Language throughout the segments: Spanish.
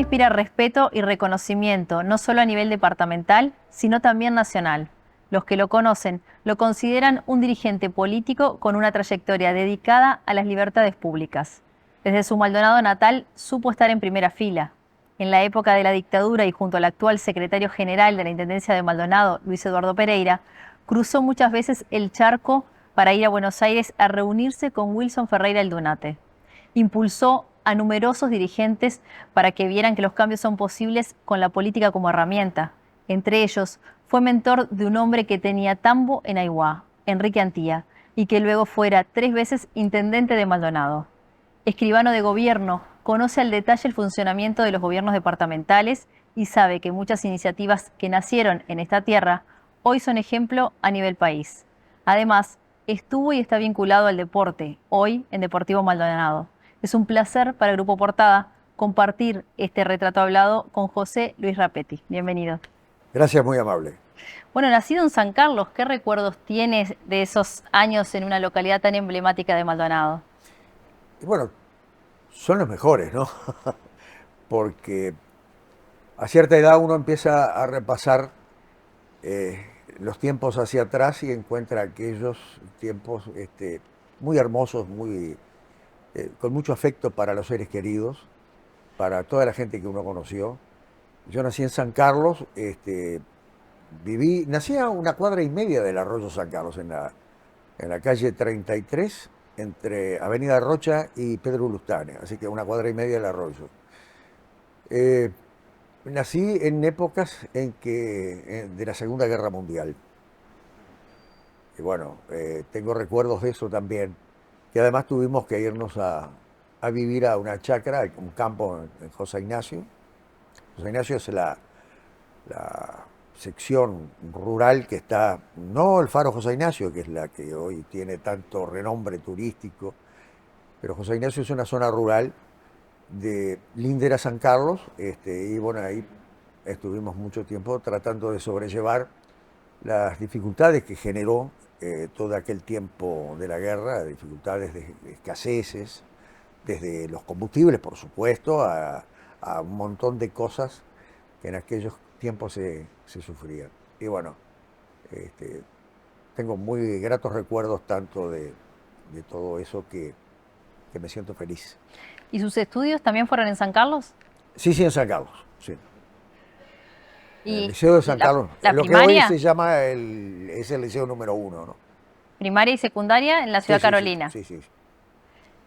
inspira respeto y reconocimiento, no solo a nivel departamental, sino también nacional. Los que lo conocen lo consideran un dirigente político con una trayectoria dedicada a las libertades públicas. Desde su Maldonado natal supo estar en primera fila. En la época de la dictadura y junto al actual secretario general de la Intendencia de Maldonado, Luis Eduardo Pereira, cruzó muchas veces el charco para ir a Buenos Aires a reunirse con Wilson Ferreira Aldunate. Impulsó a numerosos dirigentes para que vieran que los cambios son posibles con la política como herramienta. Entre ellos, fue mentor de un hombre que tenía tambo en Aiguá, Enrique Antía, y que luego fuera 3 veces intendente de Maldonado. Escribano de gobierno, conoce al detalle el funcionamiento de los gobiernos departamentales y sabe que muchas iniciativas que nacieron en esta tierra hoy son ejemplo a nivel país. Además, estuvo y está vinculado al deporte, hoy en Deportivo Maldonado. Es un placer para el Grupo Portada compartir este retrato hablado con José Luis Rapetti. Bienvenido. Gracias, muy amable. Bueno, nacido en San Carlos, ¿qué recuerdos tienes de esos años en una localidad tan emblemática de Maldonado? Y bueno, son los mejores, ¿no? Porque a cierta edad uno empieza a repasar los tiempos hacia atrás y encuentra aquellos tiempos muy hermosos, con mucho afecto para los seres queridos, para toda la gente que uno conoció. Yo nací en San Carlos, nací a una cuadra y media del Arroyo San Carlos, en la calle 33, entre Avenida Rocha y Pedro Lustane, así que una cuadra y media del Arroyo. Nací en épocas de la Segunda Guerra Mundial. Y bueno, tengo recuerdos de eso también, que además tuvimos que irnos a vivir a una chacra, un campo en José Ignacio. José Ignacio es la sección rural que está, no el Faro José Ignacio, que es la que hoy tiene tanto renombre turístico, pero José Ignacio es una zona rural de Lindera, San Carlos, y bueno, ahí estuvimos mucho tiempo tratando de sobrellevar las dificultades que generó todo aquel tiempo de la guerra, dificultades de escaseces, desde los combustibles, por supuesto, a un montón de cosas que en aquellos tiempos se sufrían. Y bueno, tengo muy gratos recuerdos tanto de todo eso que me siento feliz. ¿Y sus estudios también fueron en San Carlos? Sí, sí, en San Carlos, sí. En el ¿Y Liceo de San Carlos, la lo que hoy primaria? se llama es el Liceo número 1, ¿no? Primaria y secundaria en la Sí, ciudad sí, sí, Carolina. sí, sí.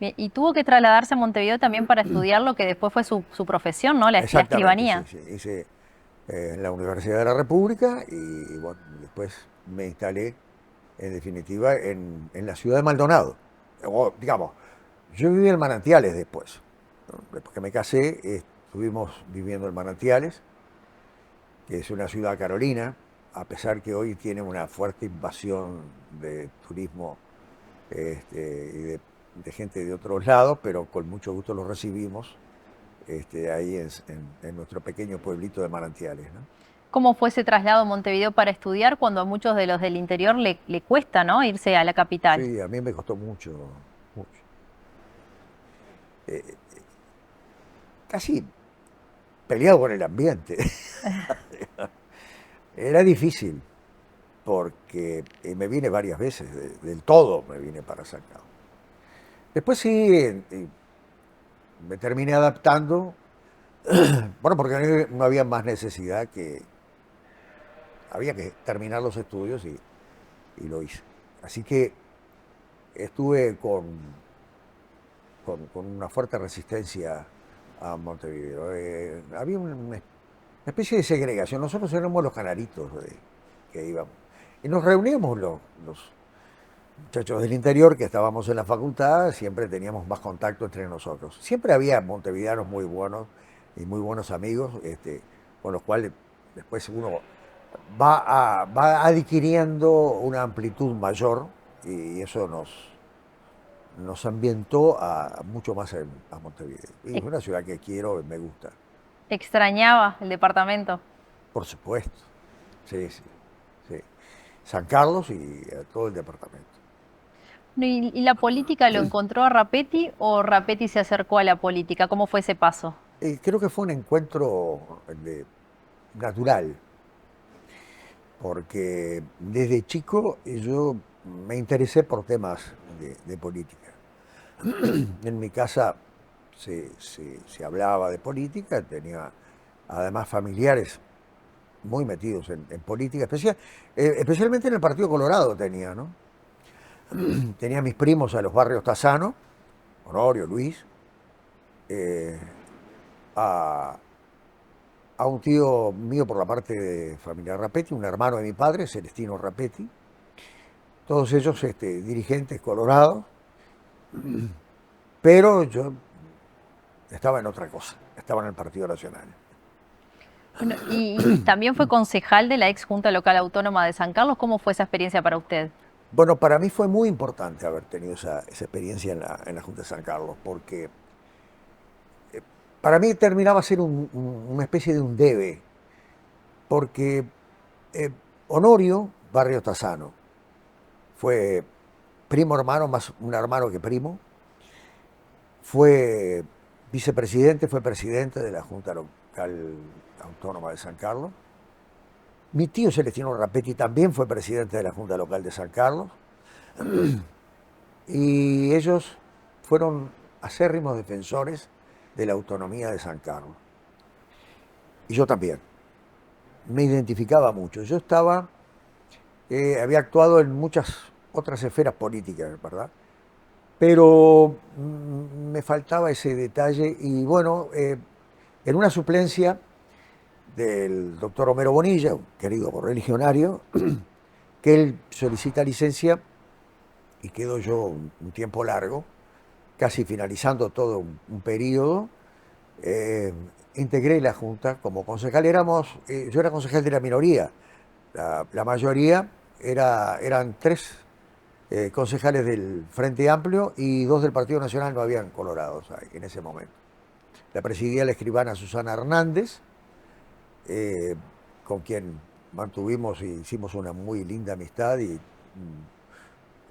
Bien, y tuvo que trasladarse a Montevideo también para estudiar lo que después fue su profesión, ¿no? La Exactamente, sí, escribanía. sí. Hice en la Universidad de la República y bueno, después me instalé en definitiva en la ciudad de Maldonado. O, digamos, yo viví en Manantiales después, ¿no? Después que me casé, estuvimos viviendo en Manantiales, que es una ciudad carolina, a pesar que hoy tiene una fuerte invasión de turismo y de gente de otros lados, pero con mucho gusto los recibimos ahí en nuestro pequeño pueblito de Manantiales, ¿no? ¿Cómo fue ese traslado a Montevideo para estudiar cuando a muchos de los del interior le cuesta, ¿no? Irse a la capital. Sí, a mí me costó mucho, mucho. Eh, Casi peleado con el ambiente. Era difícil, porque me vine varias veces, del todo me vine para San Carlos. Después sí, me terminé adaptando, bueno, porque no había más necesidad había que terminar los estudios y lo hice. Así que estuve con una fuerte resistencia a Montevideo. Había una especie de segregación. Nosotros éramos los canaritos que íbamos. Y nos reuníamos los muchachos del interior que estábamos en la facultad, siempre teníamos más contacto entre nosotros. Siempre había montevideanos muy buenos y muy buenos amigos, con los cuales después uno va adquiriendo una amplitud mayor y eso nos ambientó mucho más a Montevideo. Y es Ex- una ciudad que quiero y me gusta, Extrañaba el departamento. por supuesto. Sí, sí, sí. San Carlos y todo el departamento. ¿Y la política lo encontró a Rapetti o Rapetti se acercó a la política? ¿Cómo fue ese paso? Creo que fue un encuentro natural, porque desde chico yo me interesé por temas de política. En mi casa se hablaba de política, tenía además familiares muy metidos en política, especialmente en el Partido Colorado tenía, ¿no? Tenía mis primos a los barrios Tassano, Honorio, Luis, eh, a, a un tío mío por la parte de familia Rapetti, un hermano de mi padre, Celestino Rapetti, todos ellos dirigentes colorados, pero yo estaba en otra cosa, estaba en el Partido Nacional. Bueno, y también fue concejal de la ex Junta Local Autónoma de San Carlos. ¿Cómo fue esa experiencia para usted? Bueno, para mí fue muy importante haber tenido esa experiencia en la Junta de San Carlos, porque para mí terminaba a ser una especie de un debe, porque eh, Honorio Barrio Tassano fue primo hermano, más un hermano que primo, fue vicepresidente, fue presidente de la Junta Local Autónoma de San Carlos. Mi tío Celestino Rapetti también fue presidente de la Junta Local de San Carlos. Y ellos fueron acérrimos defensores de la autonomía de San Carlos. Y yo también. Me identificaba mucho. Yo había actuado en muchas otras esferas políticas, ¿verdad? Pero me faltaba ese detalle y bueno, en una suplencia del doctor Homero Bonilla, un querido correligionario, que él solicita licencia y quedo yo un tiempo largo, casi finalizando todo un periodo, integré la Junta como concejal. Yo era concejal de la minoría, la mayoría eran tres concejales del Frente Amplio y dos del Partido Nacional no habían colorados ahí, en ese momento. La presidía la escribana Susana Hernández, con quien mantuvimos y hicimos una muy linda amistad, y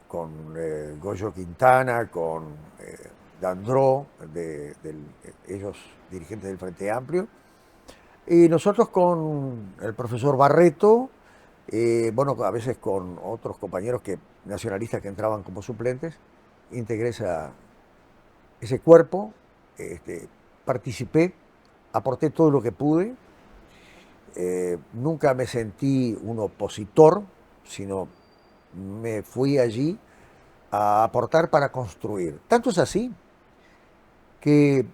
con Goyo Quintana, con Dandró, ellos dirigentes del Frente Amplio, y nosotros con el profesor Barreto, bueno, a veces con otros compañeros nacionalistas que entraban como suplentes, integré ese cuerpo, participé, aporté todo lo que pude. Nunca me sentí un opositor, sino me fui allí a aportar para construir. Tanto es así que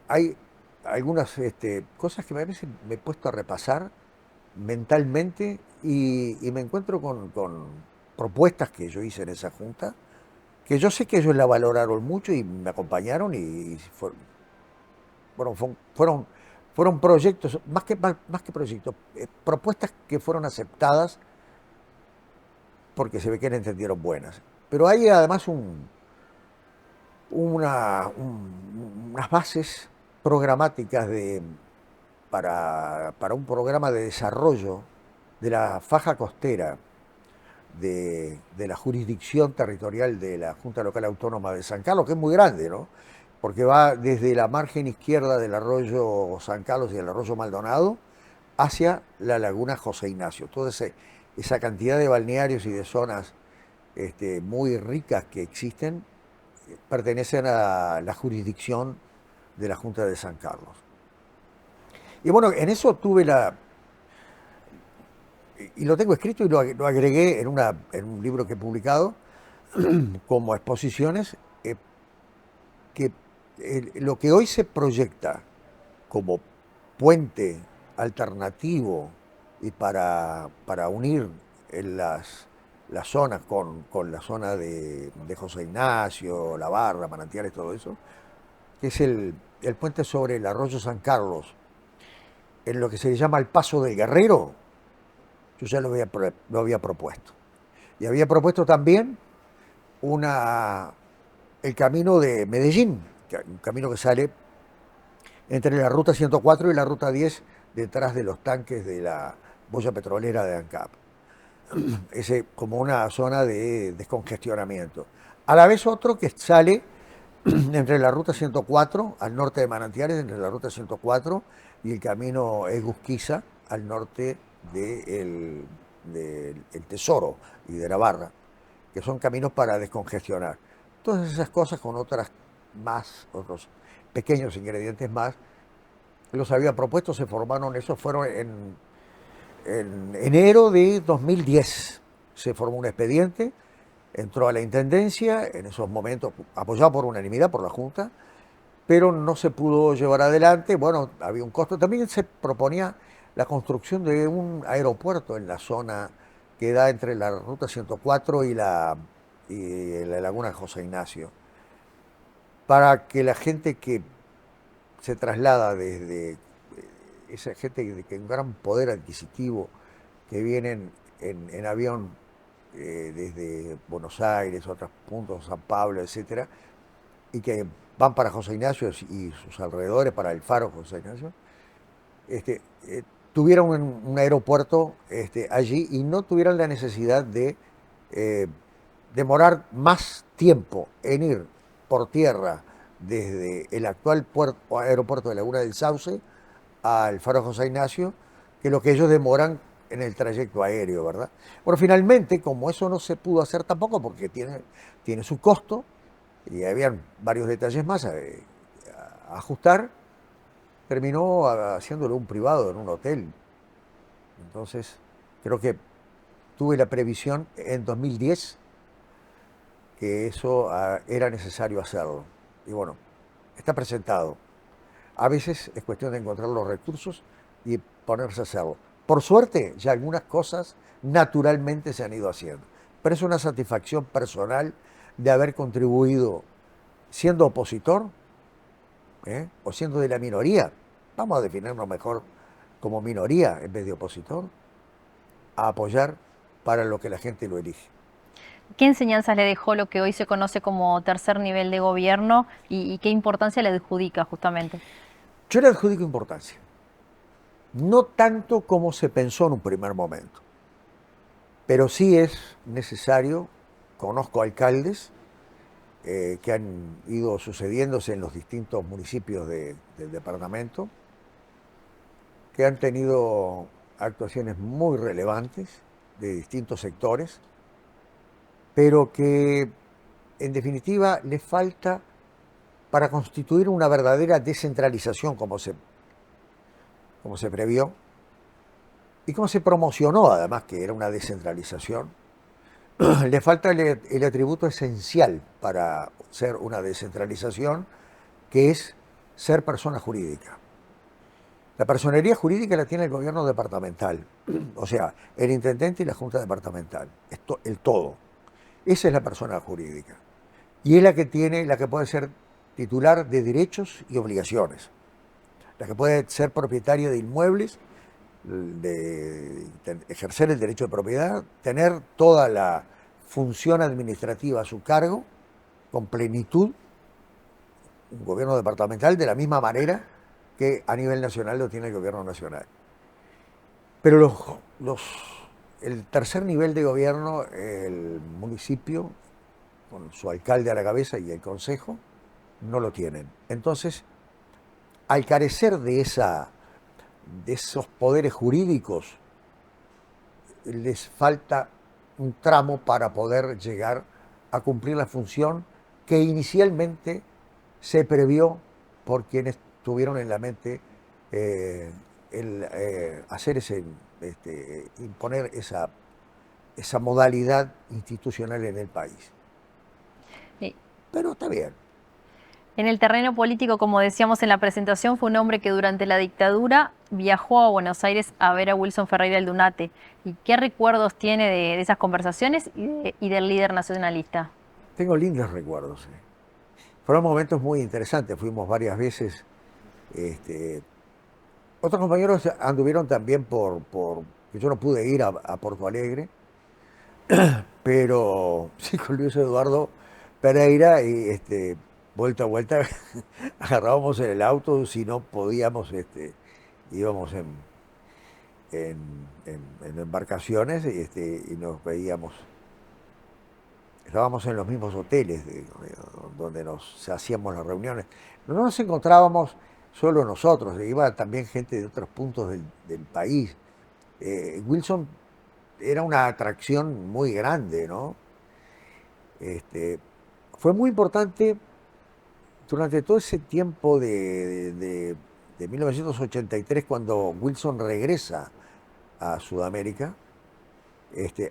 hay algunas cosas que a veces me he puesto a repasar mentalmente y me encuentro con propuestas que yo hice en esa junta, que yo sé que ellos la valoraron mucho y me acompañaron y fueron proyectos, más que proyectos, propuestas que fueron aceptadas porque se ve que le entendieron buenas. Pero hay además unas bases programáticas para un programa de desarrollo de la faja costera de la jurisdicción territorial de la Junta Local Autónoma de San Carlos, que es muy grande, ¿no? Porque va desde la margen izquierda del arroyo San Carlos y el arroyo Maldonado hacia la laguna José Ignacio. Toda esa cantidad de balnearios y de zonas muy ricas que existen pertenecen a la jurisdicción de la Junta de San Carlos. Y bueno, en eso y lo tengo escrito y lo agregué en un libro que he publicado como exposiciones, que lo que hoy se proyecta como puente alternativo y para unir las zonas con la zona de José Ignacio, La Barra, Manantiales, todo eso, que es el puente sobre el arroyo San Carlos, en lo que se le llama el Paso del Guerrero. Yo ya lo había propuesto. Y había propuesto también el camino de Medellín, un camino que sale entre la ruta 104 y la ruta 10, detrás de los tanques de la boya petrolera de ANCAP. Como una zona de descongestionamiento. A la vez otro que sale entre la ruta 104 al norte de Manantiales, entre la ruta 104 y el camino Egusquiza al norte del el Tesoro y de la Barra, que son caminos para descongestionar. Todas esas cosas con otras más, otros pequeños ingredientes más, los había propuesto, se formaron, esos fueron en enero de 2010. Se formó un expediente, entró a la Intendencia, en esos momentos apoyado por unanimidad por la Junta, pero no se pudo llevar adelante. Bueno, había un costo. También se proponía la construcción de un aeropuerto en la zona que da entre la ruta 104 y la laguna José Ignacio, para que la gente que se traslada desde esa gente que tiene un gran poder adquisitivo, que vienen en avión desde Buenos Aires, otros puntos, San Pablo, etcétera, y que van para José Ignacio y sus alrededores, para el faro José Ignacio, este, tuvieran un aeropuerto allí y no tuvieran la necesidad de eh, demorar más tiempo en ir por tierra desde el actual aeropuerto de Laguna del Sauce al faro José Ignacio, que lo que ellos demoran en el trayecto aéreo, ¿verdad? Bueno, finalmente, como eso no se pudo hacer tampoco porque tiene su costo, y habían varios detalles más a ajustar, terminó haciéndolo un privado en un hotel. Entonces, creo que tuve la previsión en 2010 que eso era necesario hacerlo. Y bueno, está presentado. A veces es cuestión de encontrar los recursos y ponerse a hacerlo. Por suerte, ya algunas cosas naturalmente se han ido haciendo. Pero es una satisfacción personal de haber contribuido siendo opositor, o siendo de la minoría, vamos a definirnos mejor como minoría en vez de opositor, a apoyar para lo que la gente lo elige. ¿Qué enseñanzas le dejó lo que hoy se conoce como tercer nivel de gobierno y qué importancia le adjudica justamente? Yo le adjudico importancia, no tanto como se pensó en un primer momento, pero sí es necesario. Conozco alcaldes que han ido sucediéndose en los distintos municipios del departamento, que han tenido actuaciones muy relevantes de distintos sectores, pero que en definitiva les falta para constituir una verdadera descentralización como se previó y como se promocionó además que era una descentralización. Le falta el atributo esencial para ser una descentralización, que es ser persona jurídica. La personería jurídica la tiene el gobierno departamental, o sea, el intendente y la junta departamental, el todo. Esa es la persona jurídica. Y es la que tiene, la que puede ser titular de derechos y obligaciones, la que puede ser propietaria de inmuebles, ejercer el derecho de propiedad, tener toda la función administrativa a su cargo, con plenitud, un gobierno departamental de la misma manera que a nivel nacional lo tiene el gobierno nacional. Pero el tercer nivel de gobierno, el municipio, con su alcalde a la cabeza y el consejo, no lo tienen. Entonces, al carecer de esos poderes jurídicos, les falta un tramo para poder llegar a cumplir la función que inicialmente se previó por quienes tuvieron en la mente hacer imponer esa modalidad institucional en el país. Sí. Pero está bien. En el terreno político, como decíamos en la presentación, fue un hombre que durante la dictadura viajó a Buenos Aires a ver a Wilson Ferreira Aldunate. ¿Y qué recuerdos tiene de esas conversaciones y del líder nacionalista? Tengo lindos recuerdos. Fueron momentos muy interesantes. Fuimos varias veces. Otros compañeros anduvieron también que yo no pude ir a Porto Alegre, pero sí con Luis Eduardo Pereira y vuelta a vuelta agarrábamos en el auto, si no podíamos, íbamos en embarcaciones y nos veíamos estábamos en los mismos hoteles donde nos hacíamos las reuniones. No nos encontrábamos solo nosotros, iba también gente de otros puntos del país. Wilson era una atracción muy grande, ¿no? Este, fue muy importante durante todo ese tiempo de 1983, cuando Wilson regresa a Sudamérica,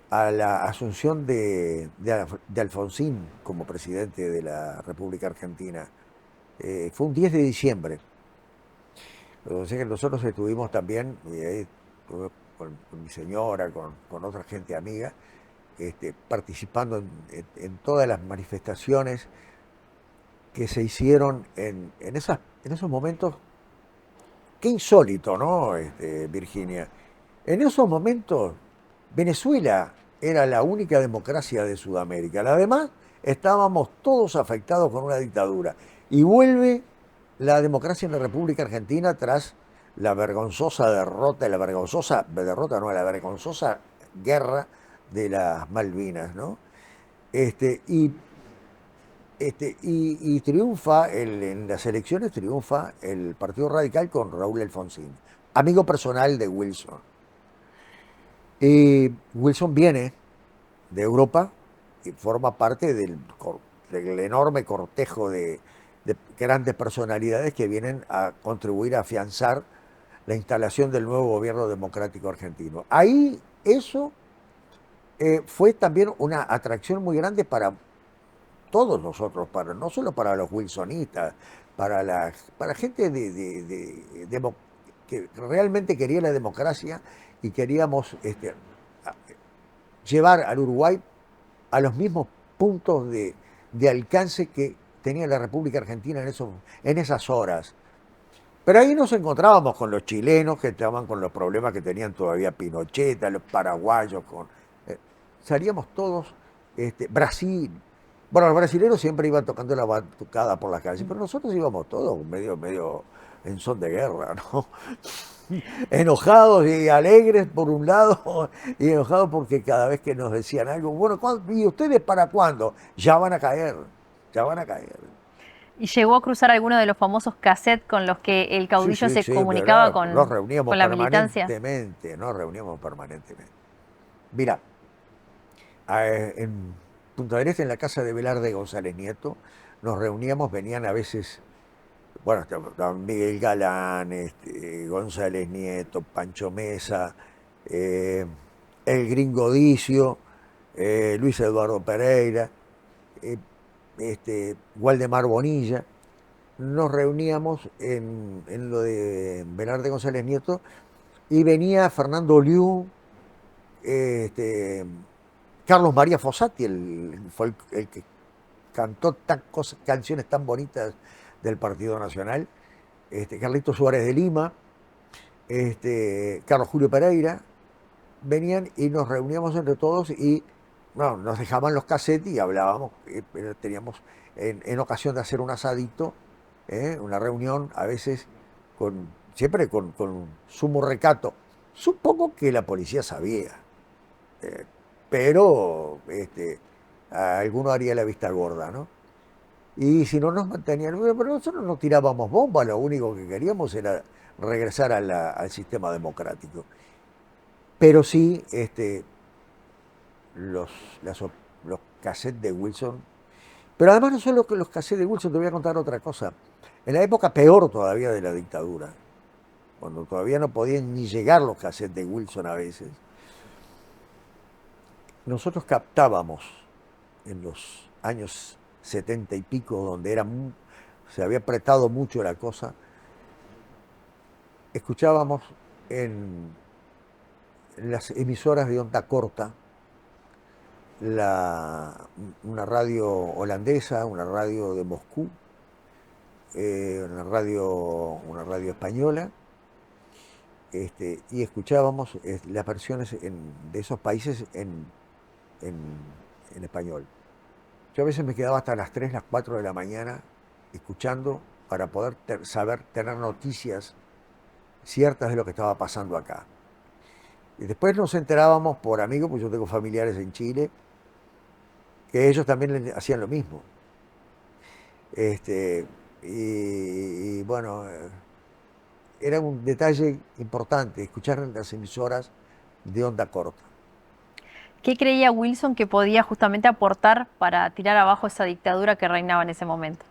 a la asunción de Alfonsín como presidente de la República Argentina. Fue un 10 de diciembre. O sea que nosotros estuvimos también, y ahí estuve con mi señora, con otra gente amiga, participando en todas las manifestaciones que se hicieron en esos momentos. Qué insólito, ¿no, Virginia? En esos momentos, Venezuela era la única democracia de Sudamérica. Las demás estábamos todos afectados con una dictadura. Y vuelve la democracia en la República Argentina tras la vergonzosa derrota, la vergonzosa guerra de las Malvinas, ¿no? Y triunfa, en las elecciones triunfa el Partido Radical con Raúl Alfonsín, amigo personal de Wilson. Wilson viene de Europa y forma parte del enorme cortejo de grandes personalidades que vienen a contribuir a afianzar la instalación del nuevo gobierno democrático argentino. Ahí eso fue también una atracción muy grande para todos nosotros, no solo para los wilsonistas, para gente que realmente quería la democracia y queríamos llevar al Uruguay a los mismos puntos de alcance que tenía la República Argentina en esas horas. Pero ahí nos encontrábamos con los chilenos que estaban con los problemas que tenían todavía Pinochet, los paraguayos, salíamos todos, Brasil. Bueno, los brasileños siempre iban tocando la batucada por las calles, pero nosotros íbamos todos medio en son de guerra, ¿no? Enojados y alegres por un lado, y enojados porque cada vez que nos decían algo, bueno, ¿y ustedes para cuándo? Ya van a caer, ya van a caer. ¿Y llegó a cruzar alguno de los famosos cassettes con los que el caudillo se comunicaba nos reuníamos con la militancia? Nos reuníamos permanentemente. Mira, en Punta del Este, en la casa de Velarde González Nieto, nos reuníamos, venían a veces, bueno, estaban Miguel Galán, González Nieto, Pancho Mesa, el Gringo Dicio, Luis Eduardo Pereira, Waldemar Bonilla. Nos reuníamos en lo de Velarde González Nieto y venía Fernando Liu, Carlos María Fossati, fue el que cantó canciones tan bonitas del Partido Nacional, Carlitos Suárez de Lima, Carlos Julio Pereira, venían y nos reuníamos entre todos y no, nos dejaban los cassettes y hablábamos, teníamos en ocasión de hacer un asadito, una reunión, a veces siempre con sumo recato. Supongo que la policía sabía, pero alguno haría la vista gorda, ¿no? Y si no nos mantenían, pero nosotros no tirábamos bombas, lo único que queríamos era regresar al sistema democrático. Pero sí, los cassettes de Wilson, pero además no solo que los cassettes de Wilson, te voy a contar otra cosa. En la época peor todavía de la dictadura, cuando todavía no podían ni llegar los cassettes de Wilson a veces, nosotros captábamos en los años 70 y pico, donde se había apretado mucho la cosa, escuchábamos en las emisoras de onda corta, una radio holandesa, una radio de Moscú, una radio española, y escuchábamos las versiones de esos países en español. Yo a veces me quedaba hasta las 3, las 4 de la mañana escuchando para poder tener noticias ciertas de lo que estaba pasando acá. Y después nos enterábamos por amigos, pues yo tengo familiares en Chile, que ellos también hacían lo mismo. Este, y bueno, era un detalle importante escuchar en las emisoras de onda corta. ¿Qué creía Wilson que podía justamente aportar para tirar abajo esa dictadura que reinaba en ese momento?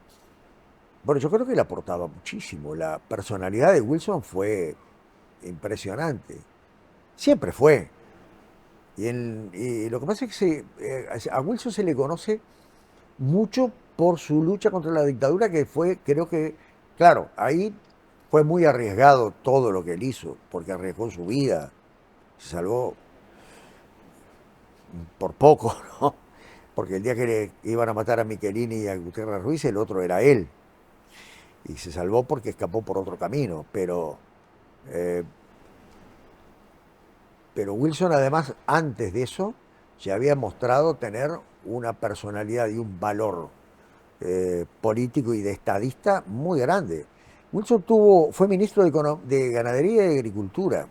Bueno, yo creo que le aportaba muchísimo. La personalidad de Wilson fue impresionante. Siempre fue. Y lo que pasa es que a Wilson se le conoce mucho por su lucha contra la dictadura, que fue, creo que, claro, ahí fue muy arriesgado todo lo que él hizo, porque arriesgó su vida, se salvó por poco, ¿no? Porque el día que le iban a matar a Michelini y a Gutiérrez Ruiz, el otro era él. Y se salvó porque escapó por otro camino. Eh, pero Wilson, además, antes de eso, se había mostrado tener una personalidad y un valor político y de estadista muy grande. Wilson fue ministro de Ganadería y Agricultura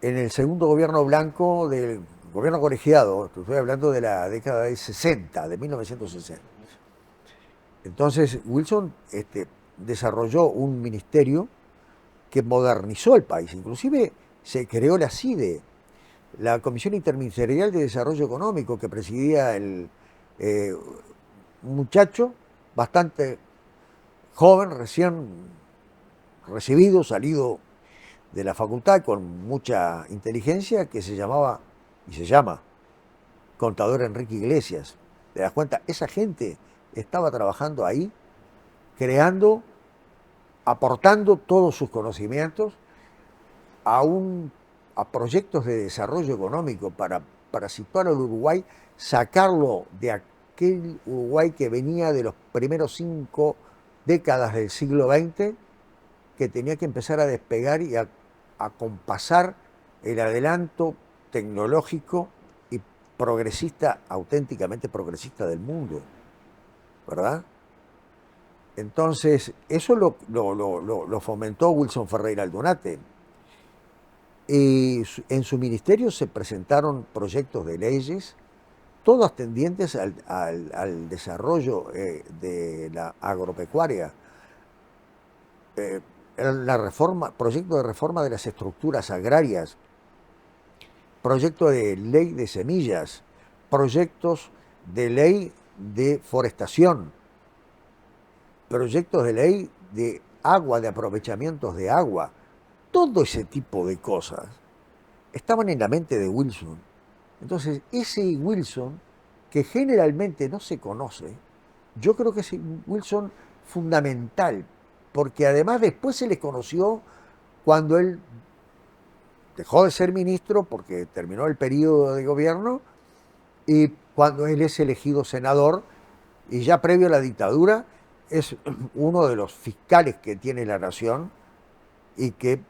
en el segundo gobierno blanco del gobierno colegiado. Estoy hablando de la década de 60, de 1960. Entonces Wilson desarrolló un ministerio que modernizó el país. Inclusive se creó la CIDE, la Comisión Interministerial de Desarrollo Económico, que presidía un muchacho bastante joven, recién recibido, salido de la facultad con mucha inteligencia, que se llamaba y se llama contador Enrique Iglesias. ¿Te das cuenta? Esa gente estaba trabajando ahí, creando, aportando todos sus conocimientos a, a proyectos de desarrollo económico para situar al Uruguay, sacarlo de aquel Uruguay que venía de los primeros 5 décadas del siglo XX, que tenía que empezar a despegar y a compasar el adelanto tecnológico y progresista, auténticamente progresista del mundo, ¿verdad? Entonces, eso lo fomentó Wilson Ferreira Aldunate. Y en su ministerio se presentaron proyectos de leyes, todas tendientes al desarrollo de la agropecuaria. Proyecto de reforma de las estructuras agrarias, proyecto de ley de semillas, proyectos de ley de forestación, proyectos de ley de agua, de aprovechamientos de agua. Todo ese tipo de cosas estaban en la mente de Wilson. Entonces, ese Wilson, que generalmente no se conoce, yo creo que es un Wilson fundamental, porque además después se les conoció cuando él dejó de ser ministro, porque terminó el periodo de gobierno, y cuando él es elegido senador, y ya previo a la dictadura, es uno de los fiscales que tiene la nación y que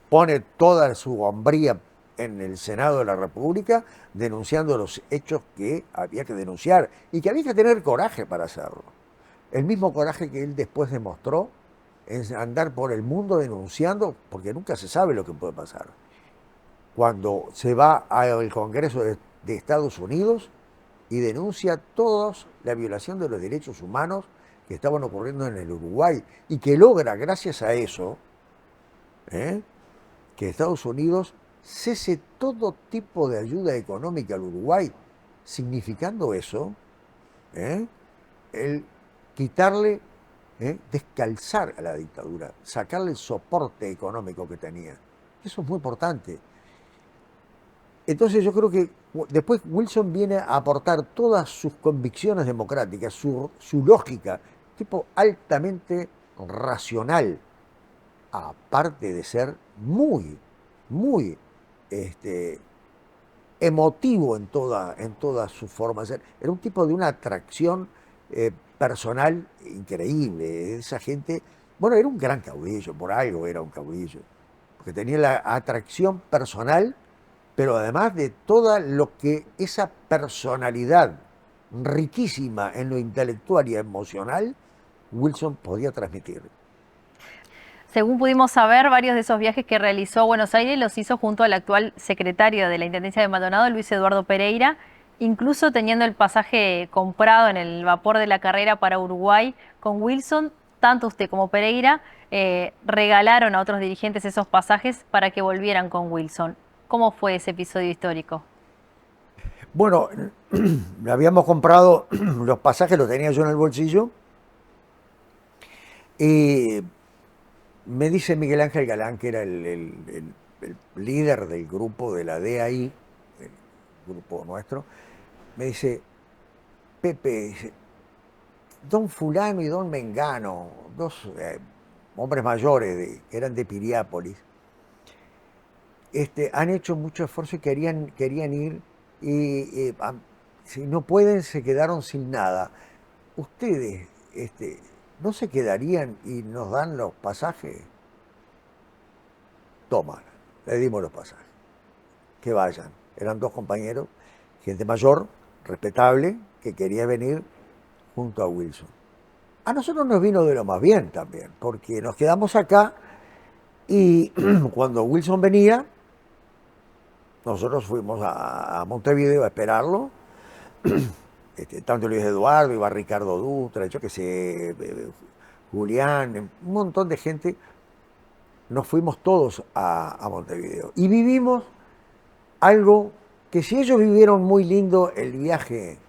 pone toda su hombría en el Senado de la República denunciando los hechos que había que denunciar y que había que tener coraje para hacerlo. El mismo coraje que él después demostró en andar por el mundo denunciando, porque nunca se sabe lo que puede pasar. Cuando se va al Congreso de Estados Unidos y denuncia toda la violación de los derechos humanos que estaban ocurriendo en el Uruguay y que logra, gracias a eso, que Estados Unidos cese todo tipo de ayuda económica al Uruguay, significando eso, el quitarle, descalzar a la dictadura, sacarle el soporte económico que tenía. Eso es muy importante. Entonces yo creo que después Wilson viene a aportar todas sus convicciones democráticas, su lógica, tipo altamente racional, aparte de ser muy, muy emotivo en toda su forma de ser. Era un tipo de una atracción personal increíble. Esa gente, bueno, era un gran caudillo, por algo era un caudillo, porque tenía la atracción personal, pero además de toda lo que esa personalidad riquísima en lo intelectual y emocional, Wilson podía transmitir. Según pudimos saber, varios de esos viajes que realizó a Buenos Aires los hizo junto al actual secretario de la Intendencia de Maldonado, Luis Eduardo Pereira, Incluso teniendo el pasaje comprado en el vapor de la carrera para Uruguay con Wilson, tanto usted como Pereira regalaron a otros dirigentes esos pasajes para que volvieran con Wilson. ¿Cómo fue ese episodio histórico? Bueno, habíamos comprado los pasajes, los tenía yo en el bolsillo, y me dice Miguel Ángel Galán, que era el líder del grupo de la DAI, el grupo nuestro, me dice, Pepe, dice, don fulano y don Mengano, dos hombres mayores que eran de Piriápolis, han hecho mucho esfuerzo y querían ir, y si no pueden se quedaron sin nada. Ustedes no se quedarían y nos dan los pasajes. Toma, le dimos los pasajes, que vayan. Eran dos compañeros, gente mayor, respetable, que quería venir junto a Wilson. A nosotros nos vino de lo más bien también, porque nos quedamos acá y cuando Wilson venía, nosotros fuimos a Montevideo a esperarlo. Tanto Luis Eduardo, iba Ricardo Dutra, yo qué sé, Julián, un montón de gente. Nos fuimos todos a Montevideo y vivimos algo que, si ellos vivieron muy lindo el viaje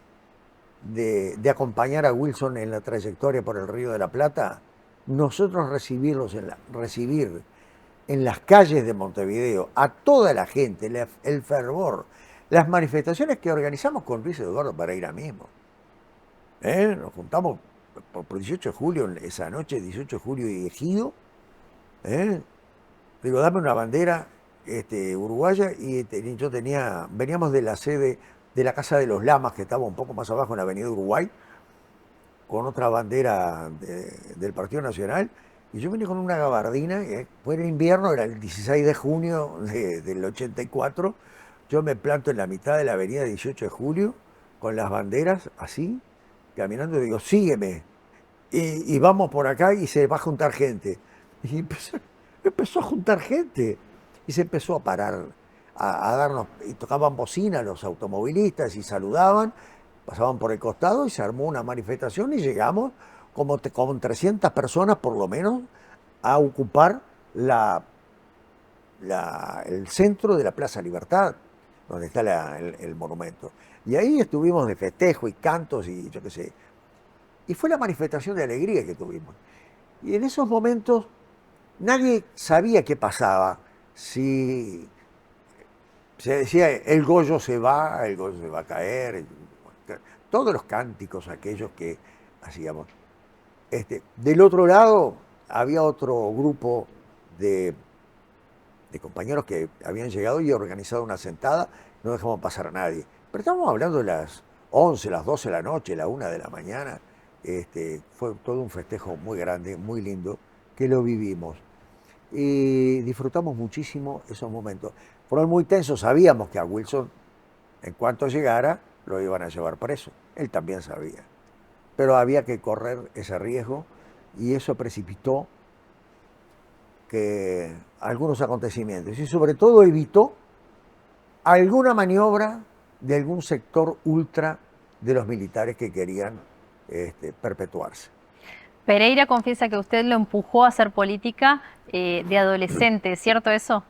de acompañar a Wilson en la trayectoria por el Río de la Plata, nosotros recibir en las calles de Montevideo a toda la gente, el fervor, las manifestaciones que organizamos con Luis Eduardo Pereira mismo. Nos juntamos por 18 de julio, esa noche, 18 de julio, y Ejido. Digo, dame una bandera uruguaya, y veníamos de la sede de la Casa de los Lamas, que estaba un poco más abajo en la Avenida Uruguay, con otra bandera del Partido Nacional, y yo venía con una gabardina, fue en invierno, era el 16 de junio del 84, yo me planto en la mitad de la avenida 18 de julio, con las banderas así, caminando, y digo, sígueme, y vamos por acá, y se va a juntar gente. Y empezó a juntar gente, y se empezó a parar, a darnos, y tocaban bocina los automovilistas, y saludaban, pasaban por el costado, y se armó una manifestación, y llegamos con 300 personas por lo menos a ocupar el centro de la Plaza Libertad, donde está el monumento. Y ahí estuvimos de festejo y cantos y yo qué sé. Y fue la manifestación de alegría que tuvimos. Y en esos momentos nadie sabía qué pasaba. Si se decía, el Goyo se va a caer, todos los cánticos aquellos que hacíamos. Del otro lado había otro grupo de compañeros que habían llegado y organizado una sentada, no dejamos pasar a nadie. Pero estábamos hablando de las 11, las 12 de la noche, la 1 de la mañana. Fue todo un festejo muy grande, muy lindo, que lo vivimos. Y disfrutamos muchísimo esos momentos. Fueron muy tensos, sabíamos que a Wilson, en cuanto llegara, lo iban a llevar preso. Él también sabía. Pero había que correr ese riesgo, y eso precipitó que algunos acontecimientos, y sobre todo evitó alguna maniobra de algún sector ultra de los militares que querían perpetuarse. Pereira confiesa que usted lo empujó a hacer política de adolescente, ¿es cierto eso?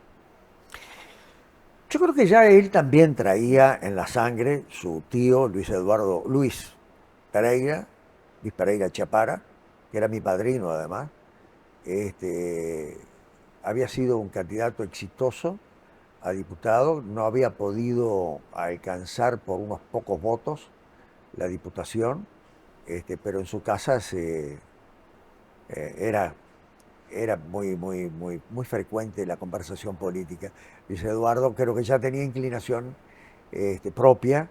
Yo creo que ya él también traía en la sangre, su tío Luis Pereira, Luis Pereira Chapara, que era mi padrino además. Había sido un candidato exitoso a diputado, no había podido alcanzar por unos pocos votos la diputación, pero en su casa era muy frecuente la conversación política. Luis Eduardo creo que ya tenía inclinación propia.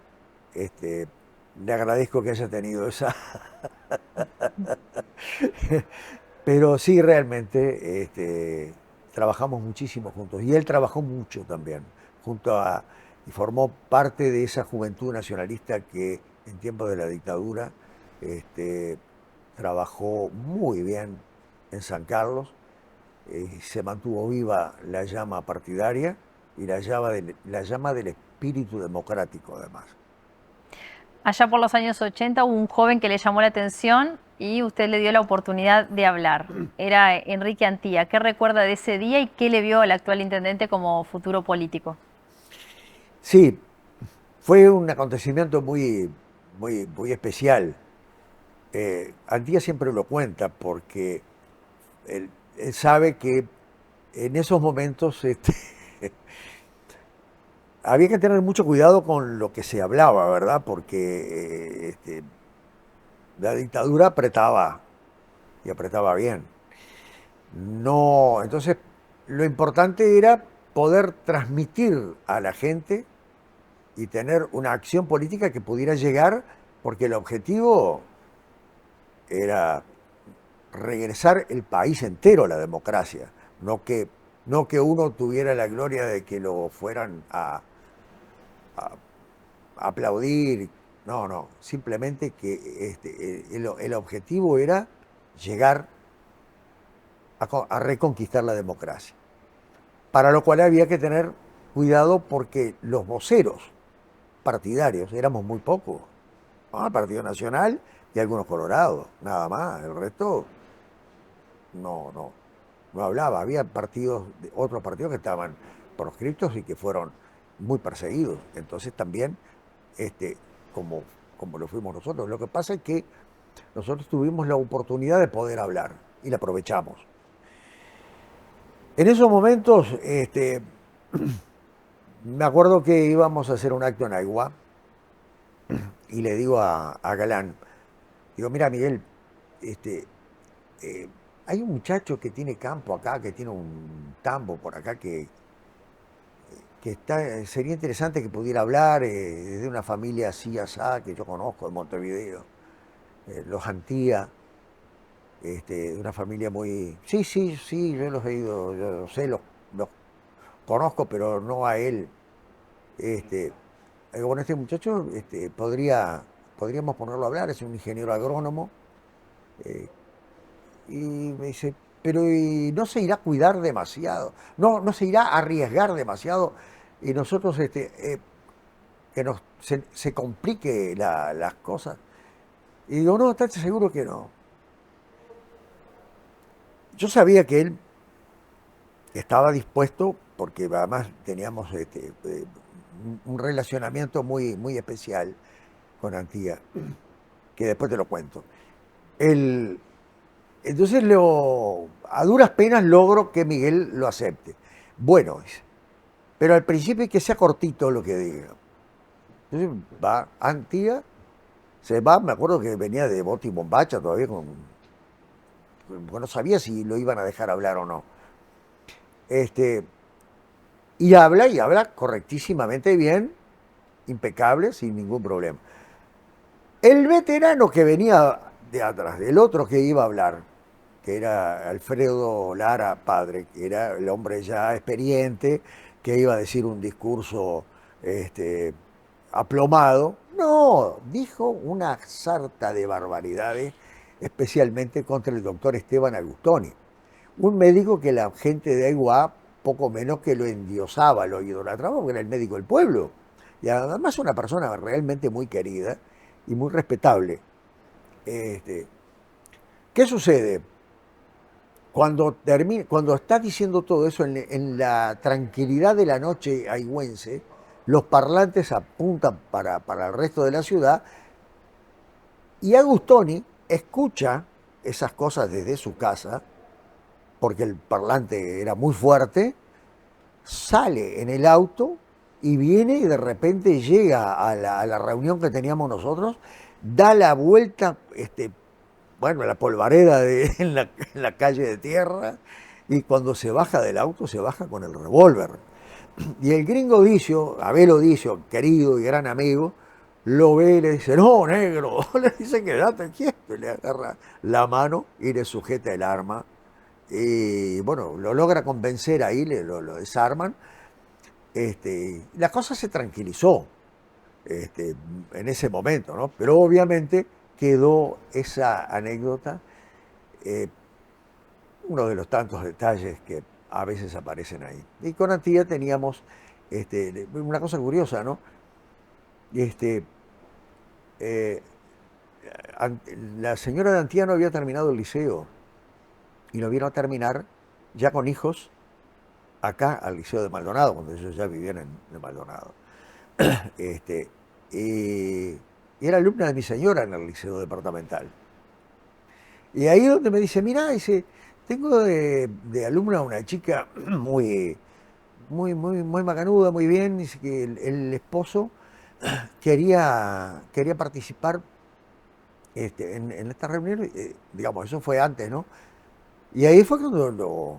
Le agradezco que haya tenido esa. Pero sí, realmente trabajamos muchísimo juntos, y él trabajó mucho también y formó parte de esa juventud nacionalista que en tiempos de la dictadura trabajó muy bien en San Carlos. Se mantuvo viva la llama partidaria y la llama del espíritu democrático, además. Allá por los años 80 hubo un joven que le llamó la atención y usted le dio la oportunidad de hablar. Era Enrique Antía. ¿Qué recuerda de ese día y qué le vio al actual intendente como futuro político? Sí, fue un acontecimiento muy especial. Antía siempre lo cuenta porque él sabe que en esos momentos había que tener mucho cuidado con lo que se hablaba, ¿verdad? Porque la dictadura apretaba y apretaba bien. No, entonces lo importante era poder transmitir a la gente y tener una acción política que pudiera llegar, porque el objetivo era regresar el país entero a la democracia, no que uno tuviera la gloria de que lo fueran a aplaudir, no, simplemente que el objetivo era llegar a reconquistar la democracia, para lo cual había que tener cuidado porque los voceros partidarios éramos muy pocos, ¿no? El Partido Nacional y algunos colorados, nada más, el resto no, no, no hablaba. Había partidos, otros partidos que estaban proscriptos y que fueron muy perseguidos. Entonces también, este, como, como lo fuimos nosotros. Lo que pasa es que nosotros tuvimos la oportunidad de poder hablar y la aprovechamos. En esos momentos, me acuerdo que íbamos a hacer un acto en Aiguá y le digo a Galán, digo, mira Miguel, este, hay un muchacho que tiene campo acá, que tiene un tambo por acá, que sería interesante que pudiera hablar de una familia así, asá, que yo conozco de Montevideo, los Antía, de una familia muy... Sí, sí, sí, yo los he ido, yo los sé, los conozco, pero no a él. Este, bueno, este muchacho podríamos ponerlo a hablar, es un ingeniero agrónomo, eh, y me dice, pero ¿y no se irá a cuidar demasiado? No se irá a arriesgar demasiado y nosotros que se complique las cosas. Y digo, no, ¿estás seguro que no? Yo sabía que él estaba dispuesto, porque además teníamos un relacionamiento muy especial con Antía, que después te lo cuento. Él, entonces a duras penas logro que Miguel lo acepte. Bueno, pero al principio hay que sea cortito lo que diga. Entonces va Antía, se va, me acuerdo que venía de Boti y Bombacha todavía, porque no sabía si lo iban a dejar hablar o no. Y habla correctísimamente bien, impecable, sin ningún problema. El veterano que venía de atrás, del otro que iba a hablar, que era Alfredo Lara, padre, que era el hombre ya experiente, que iba a decir un discurso aplomado. No, dijo una sarta de barbaridades, especialmente contra el doctor Esteban Agustoni, un médico que la gente de Aiguá poco menos que lo endiosaba, lo idolatraba, porque era el médico del pueblo. Y además una persona realmente muy querida y muy respetable. Este, ¿Qué sucede? Cuando está diciendo todo eso en la tranquilidad de la noche aigüense, los parlantes apuntan para el resto de la ciudad y Agustoni escucha esas cosas desde su casa, porque el parlante era muy fuerte, sale en el auto y viene y de repente llega a la reunión que teníamos nosotros, da la vuelta, bueno, a la polvareda en la calle de tierra, y cuando se baja del auto se baja con el revólver. Y el gringo Dicio, Abel Odicio, querido y gran amigo, lo ve y le dice, no, negro, le dice, quédate quieto, y le agarra la mano y le sujeta el arma. Y bueno, lo logra convencer ahí, lo desarman. La cosa se tranquilizó en ese momento, ¿no? Pero obviamente quedó esa anécdota, eh, uno de los tantos detalles que a veces aparecen ahí. Y con Antía teníamos una cosa curiosa, ¿no? Este, eh, la señora de Antiano había terminado el liceo y lo vieron terminar ya con hijos acá al Liceo de Maldonado, cuando ellos ya vivían en Maldonado. Este, y, y era alumna de mi señora en el Liceo Departamental. Y ahí donde me dice, mira, dice, tengo de alumna una chica muy macanuda, muy bien, dice que el esposo quería participar en esta reunión, digamos, eso fue antes, ¿no? Y ahí fue cuando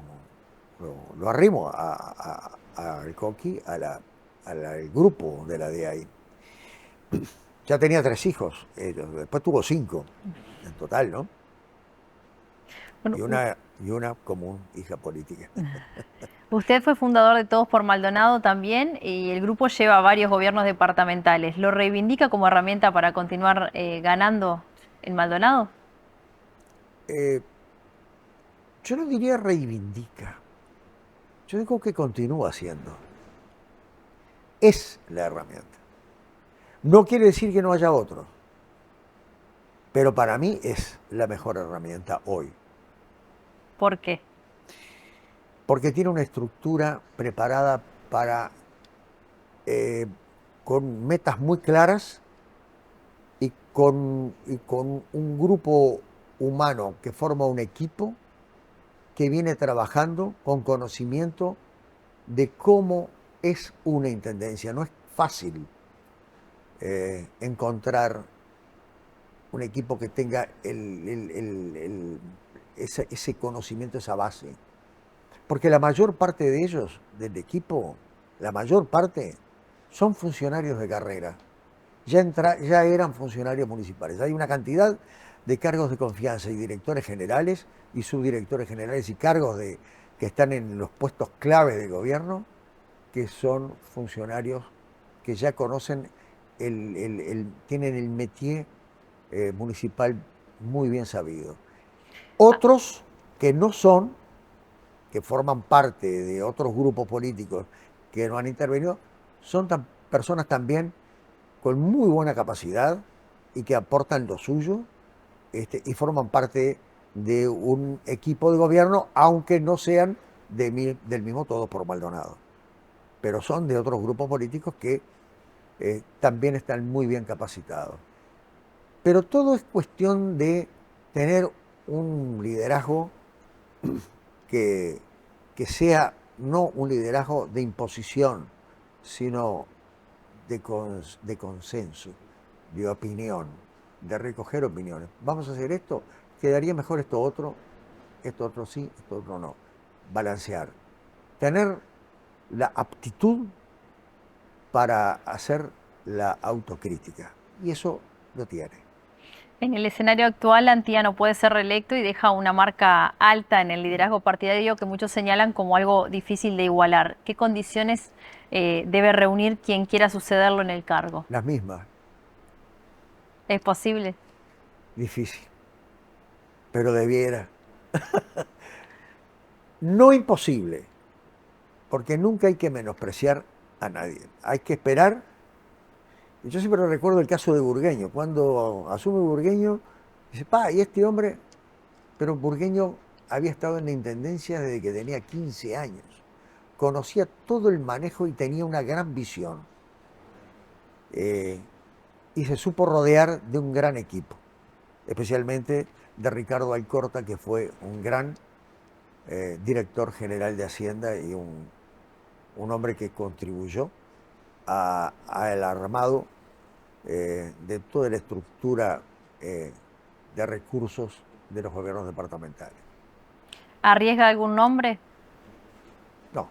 lo arrimo al Coqui, al grupo de la DAI. Ya tenía 3 hijos, después tuvo 5 en total, ¿no? Bueno, Y una común hija política. usted fue fundador de Todos por Maldonado también y el grupo lleva varios gobiernos departamentales. ¿Lo reivindica como herramienta para continuar ganando en Maldonado? Eh, yo no diría reivindica, yo digo que continúa siendo. Es la herramienta. No quiere decir que no haya otros, pero para mí es la mejor herramienta hoy, ¿Por qué? porque tiene una estructura preparada para, con metas muy claras y con un grupo humano que forma un equipo que viene trabajando con conocimiento de cómo es una intendencia. No es fácil encontrar un equipo que tenga ese conocimiento, esa base. Porque la mayor parte de ellos, del equipo, la mayor parte, son funcionarios de carrera. Ya eran funcionarios municipales. Hay una cantidad de cargos de confianza y directores generales y subdirectores generales y cargos que están en los puestos clave de gobierno, que son funcionarios que ya conocen, tienen el métier municipal muy bien sabido. Otros que no son, que forman parte de otros grupos políticos que no han intervenido, son personas también con muy buena capacidad y que aportan lo suyo y forman parte de un equipo de gobierno, aunque no sean del mismo Todos por Maldonado, pero son de otros grupos políticos que también están muy bien capacitados. Pero todo es cuestión de tener un liderazgo que, que sea no un liderazgo de imposición, sino de consenso, de opinión, de recoger opiniones. Vamos a hacer esto, quedaría mejor esto otro sí, esto otro no. Balancear. Tener la aptitud para hacer la autocrítica. Y eso lo tiene. En el escenario actual, Antiano puede ser reelecto y deja una marca alta en el liderazgo partidario que muchos señalan como algo difícil de igualar. ¿Qué condiciones debe reunir quien quiera sucederlo en el cargo? Las mismas, ¿Es posible? difícil, pero debiera. No imposible, porque nunca hay que menospreciar a nadie. Hay que esperar. Y yo siempre recuerdo el caso de Burgueño. Cuando asume Burgueño, dice, y este hombre, pero Burgueño había estado en la intendencia desde que tenía 15 años. Conocía todo el manejo y tenía una gran visión. Y se supo rodear de un gran equipo, especialmente de Ricardo Alcorta, que fue un gran director general de Hacienda y un hombre que contribuyó al armado de toda la estructura de recursos de los gobiernos departamentales. ¿Arriesga algún nombre? No.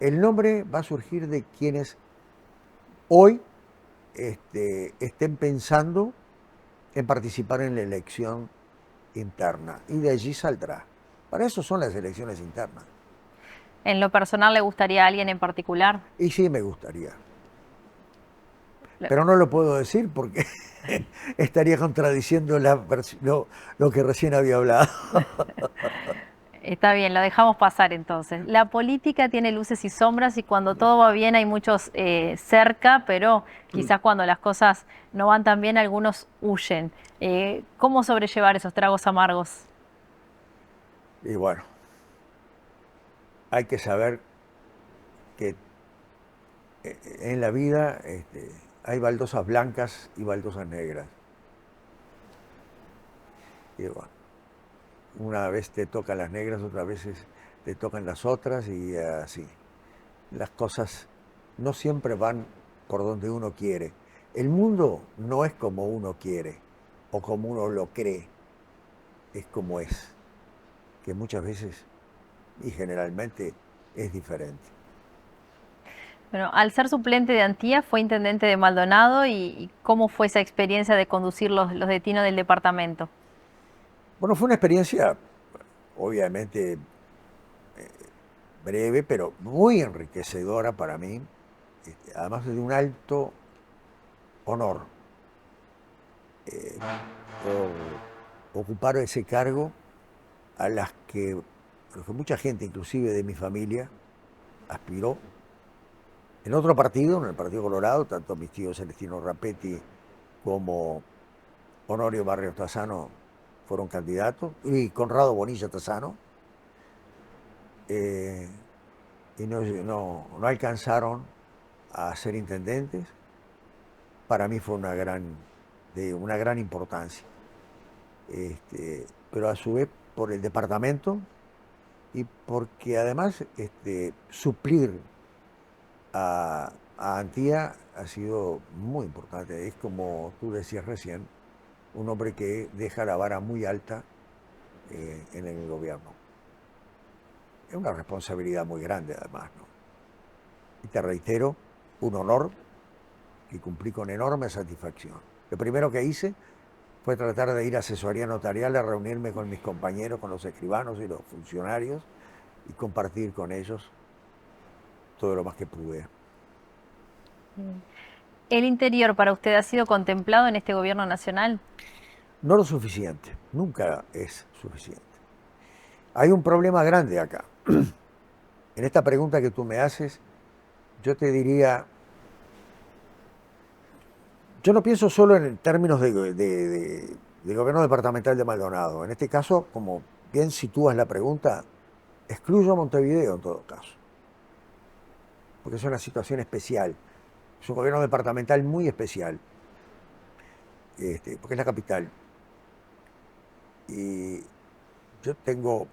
El nombre va a surgir de quienes hoy estén pensando en participar en la elección interna, y de allí saldrá. Para eso son las elecciones internas. ¿En lo personal le gustaría a alguien en particular? Y sí me gustaría. Pero no lo puedo decir porque estaría contradiciendo lo que recién había hablado. Está bien, lo dejamos pasar entonces. La política tiene luces y sombras y cuando todo va bien hay muchos cerca, pero quizás cuando las cosas no van tan bien algunos huyen. ¿Cómo sobrellevar esos tragos amargos? Y bueno, hay que saber que en la vida hay baldosas blancas y baldosas negras. Y bueno, una vez te tocan las negras, otras veces te tocan las otras y así. Las cosas no siempre van por donde uno quiere. El mundo no es como uno quiere o como uno lo cree, es como es, que muchas veces y generalmente es diferente. Bueno, al ser suplente de Antía fue intendente de Maldonado y ¿cómo fue esa experiencia de conducir los destinos del departamento? Bueno, fue una experiencia obviamente breve, pero muy enriquecedora para mí, además de un alto honor por ocupar ese cargo a a los que mucha gente, inclusive de mi familia, aspiró. En otro partido, en el Partido Colorado, tanto mis tíos Celestino Rapetti como Honorio Barrios Tassano fueron candidatos, y Conrado Bonilla Tassano, eh, y no alcanzaron a ser intendentes. Para mí fue de una gran importancia. Pero a su vez por el departamento y porque además suplir a Antía ha sido muy importante. Es como tú decías recién, un hombre que deja la vara muy alta en el gobierno. Es una responsabilidad muy grande además, ¿no? Y te reitero, un honor que cumplí con enorme satisfacción. Lo primero que hice fue tratar de ir a asesoría notarial, a reunirme con mis compañeros, con los escribanos y los funcionarios y compartir con ellos todo lo más que pude. ¿El interior para usted ha sido contemplado en este gobierno nacional? No lo suficiente, nunca es suficiente. Hay un problema grande acá. En esta pregunta que tú me haces, yo te diría, yo no pienso solo en términos de gobierno departamental de Maldonado. En este caso, como bien sitúas la pregunta, excluyo a Montevideo en todo caso, porque es una situación especial. Es un gobierno departamental muy especial, porque es la capital. Y yo tengo,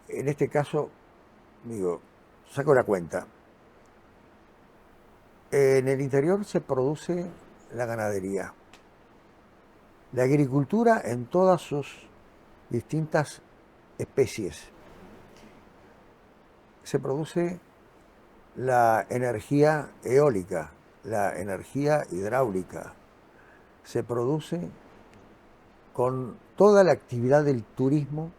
en este caso, digo, saco la cuenta. En el interior se produce la ganadería, la agricultura en todas sus distintas especies. Se produce la energía eólica, la energía hidráulica. Se produce con toda la actividad del turismo,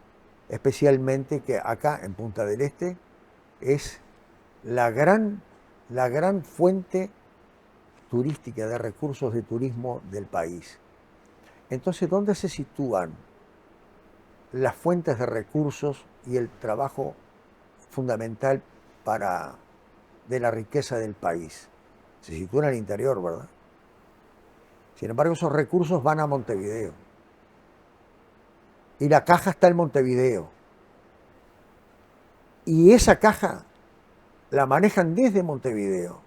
especialmente que acá en Punta del Este es la gran fuente turística de recursos de turismo del país. Entonces, ¿dónde se sitúan las fuentes de recursos y el trabajo fundamental de la riqueza del país? Se sitúa en el interior, ¿verdad? Sin embargo, esos recursos van a Montevideo. Y la caja está en Montevideo. Y esa caja la manejan desde Montevideo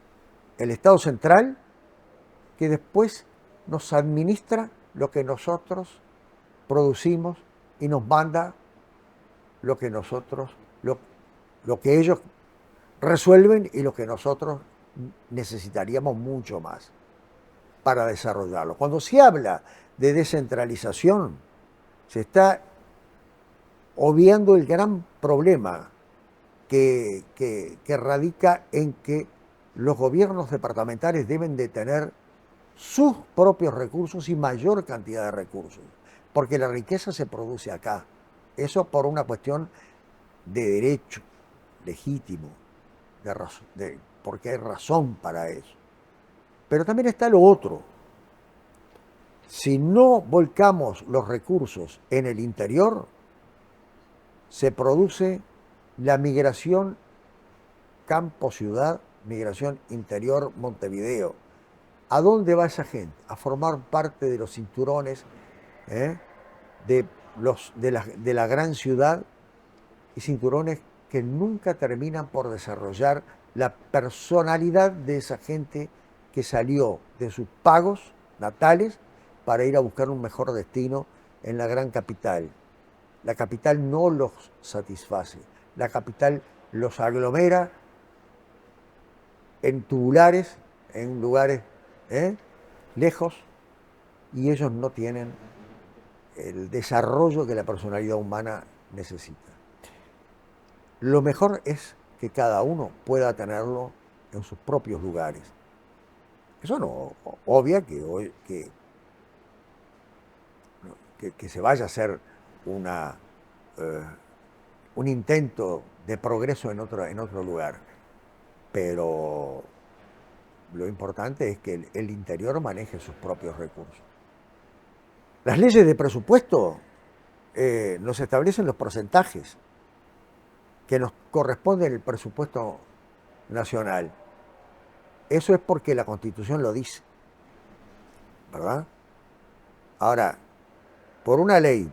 el Estado central, que después nos administra lo que nosotros producimos y nos manda lo que lo que ellos resuelven y lo que nosotros necesitaríamos mucho más para desarrollarlo. Cuando se habla de descentralización, se está obviando el gran problema que radica en que los gobiernos departamentales deben de tener sus propios recursos y mayor cantidad de recursos, porque la riqueza se produce acá. Eso por una cuestión de derecho legítimo, porque hay razón para eso. Pero también está lo otro. Si no volcamos los recursos en el interior, se produce la migración campo-ciudad, migración interior Montevideo. ¿A dónde va esa gente? A formar parte de los cinturones de la gran ciudad, y cinturones que nunca terminan por desarrollar la personalidad de esa gente que salió de sus pagos natales para ir a buscar un mejor destino en la gran capital. La capital no los satisface, la capital los aglomera en tubulares, en lugares lejos, y ellos no tienen el desarrollo que la personalidad humana necesita. Lo mejor es que cada uno pueda tenerlo en sus propios lugares. Eso no obvia que se vaya a hacer un intento de progreso en otro lugar, pero lo importante es que el interior maneje sus propios recursos. Las leyes de presupuesto nos establecen los porcentajes que nos corresponde el presupuesto nacional. Eso es porque la Constitución lo dice, ¿verdad? Ahora, por una ley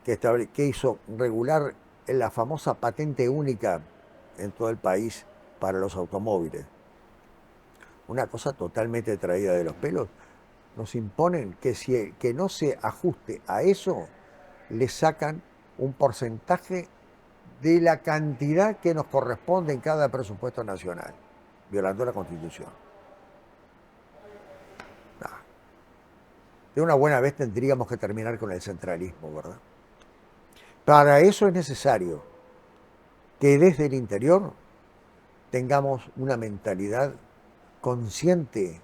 que hizo regular la famosa patente única en todo el país para los automóviles, una cosa totalmente traída de los pelos, nos imponen que no se ajuste a eso, le sacan un porcentaje de la cantidad que nos corresponde en cada presupuesto nacional, violando la Constitución. No. De una buena vez tendríamos que terminar con el centralismo, ¿verdad? Para eso es necesario que desde el interior tengamos una mentalidad consciente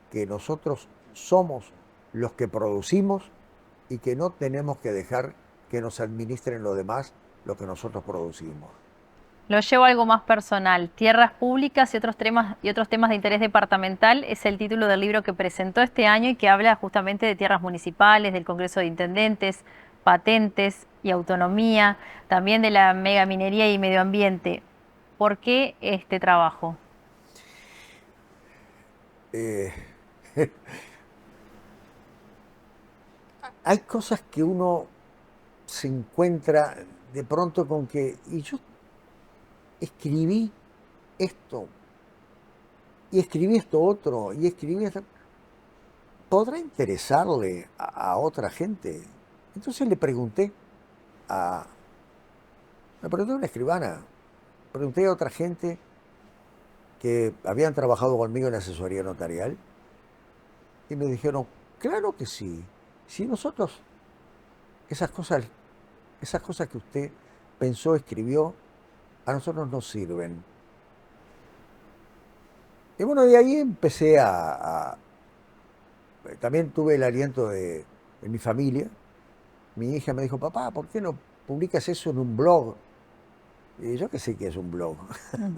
que nosotros somos los que producimos y que no tenemos que dejar que nos administren los demás lo que nosotros producimos. Lo llevo a algo más personal. Tierras públicas y otros temas de interés departamental es el título del libro que presentó este año y que habla justamente de tierras municipales, del Congreso de Intendentes, patentes y autonomía, también de la megaminería y medio ambiente. ¿Por qué este trabajo? Hay cosas que uno se encuentra de pronto con que, y yo escribí esto, y escribí esto otro, y escribí esto, ¿podrá interesarle a otra gente? Entonces le pregunté a una escribana, pregunté a otra gente que habían trabajado conmigo en asesoría notarial, y me dijeron, claro que sí, si nosotros, esas cosas que usted pensó, escribió, a nosotros nos sirven. Y bueno, de ahí empecé también tuve el aliento de mi familia. Mi hija me dijo, papá, ¿por qué no publicas eso en un blog? Y yo que sé qué es un blog.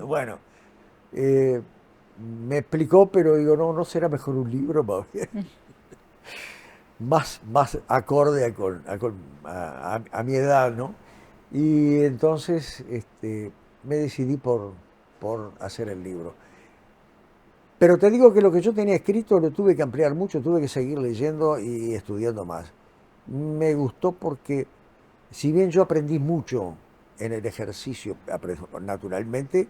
Bueno, me explicó, pero digo, no será mejor un libro más acorde a mi edad, ¿no? Y entonces me decidí por hacer el libro. Pero te digo que lo que yo tenía escrito lo tuve que ampliar mucho, tuve que seguir leyendo y estudiando más. Me gustó porque, si bien yo aprendí mucho en el ejercicio, naturalmente,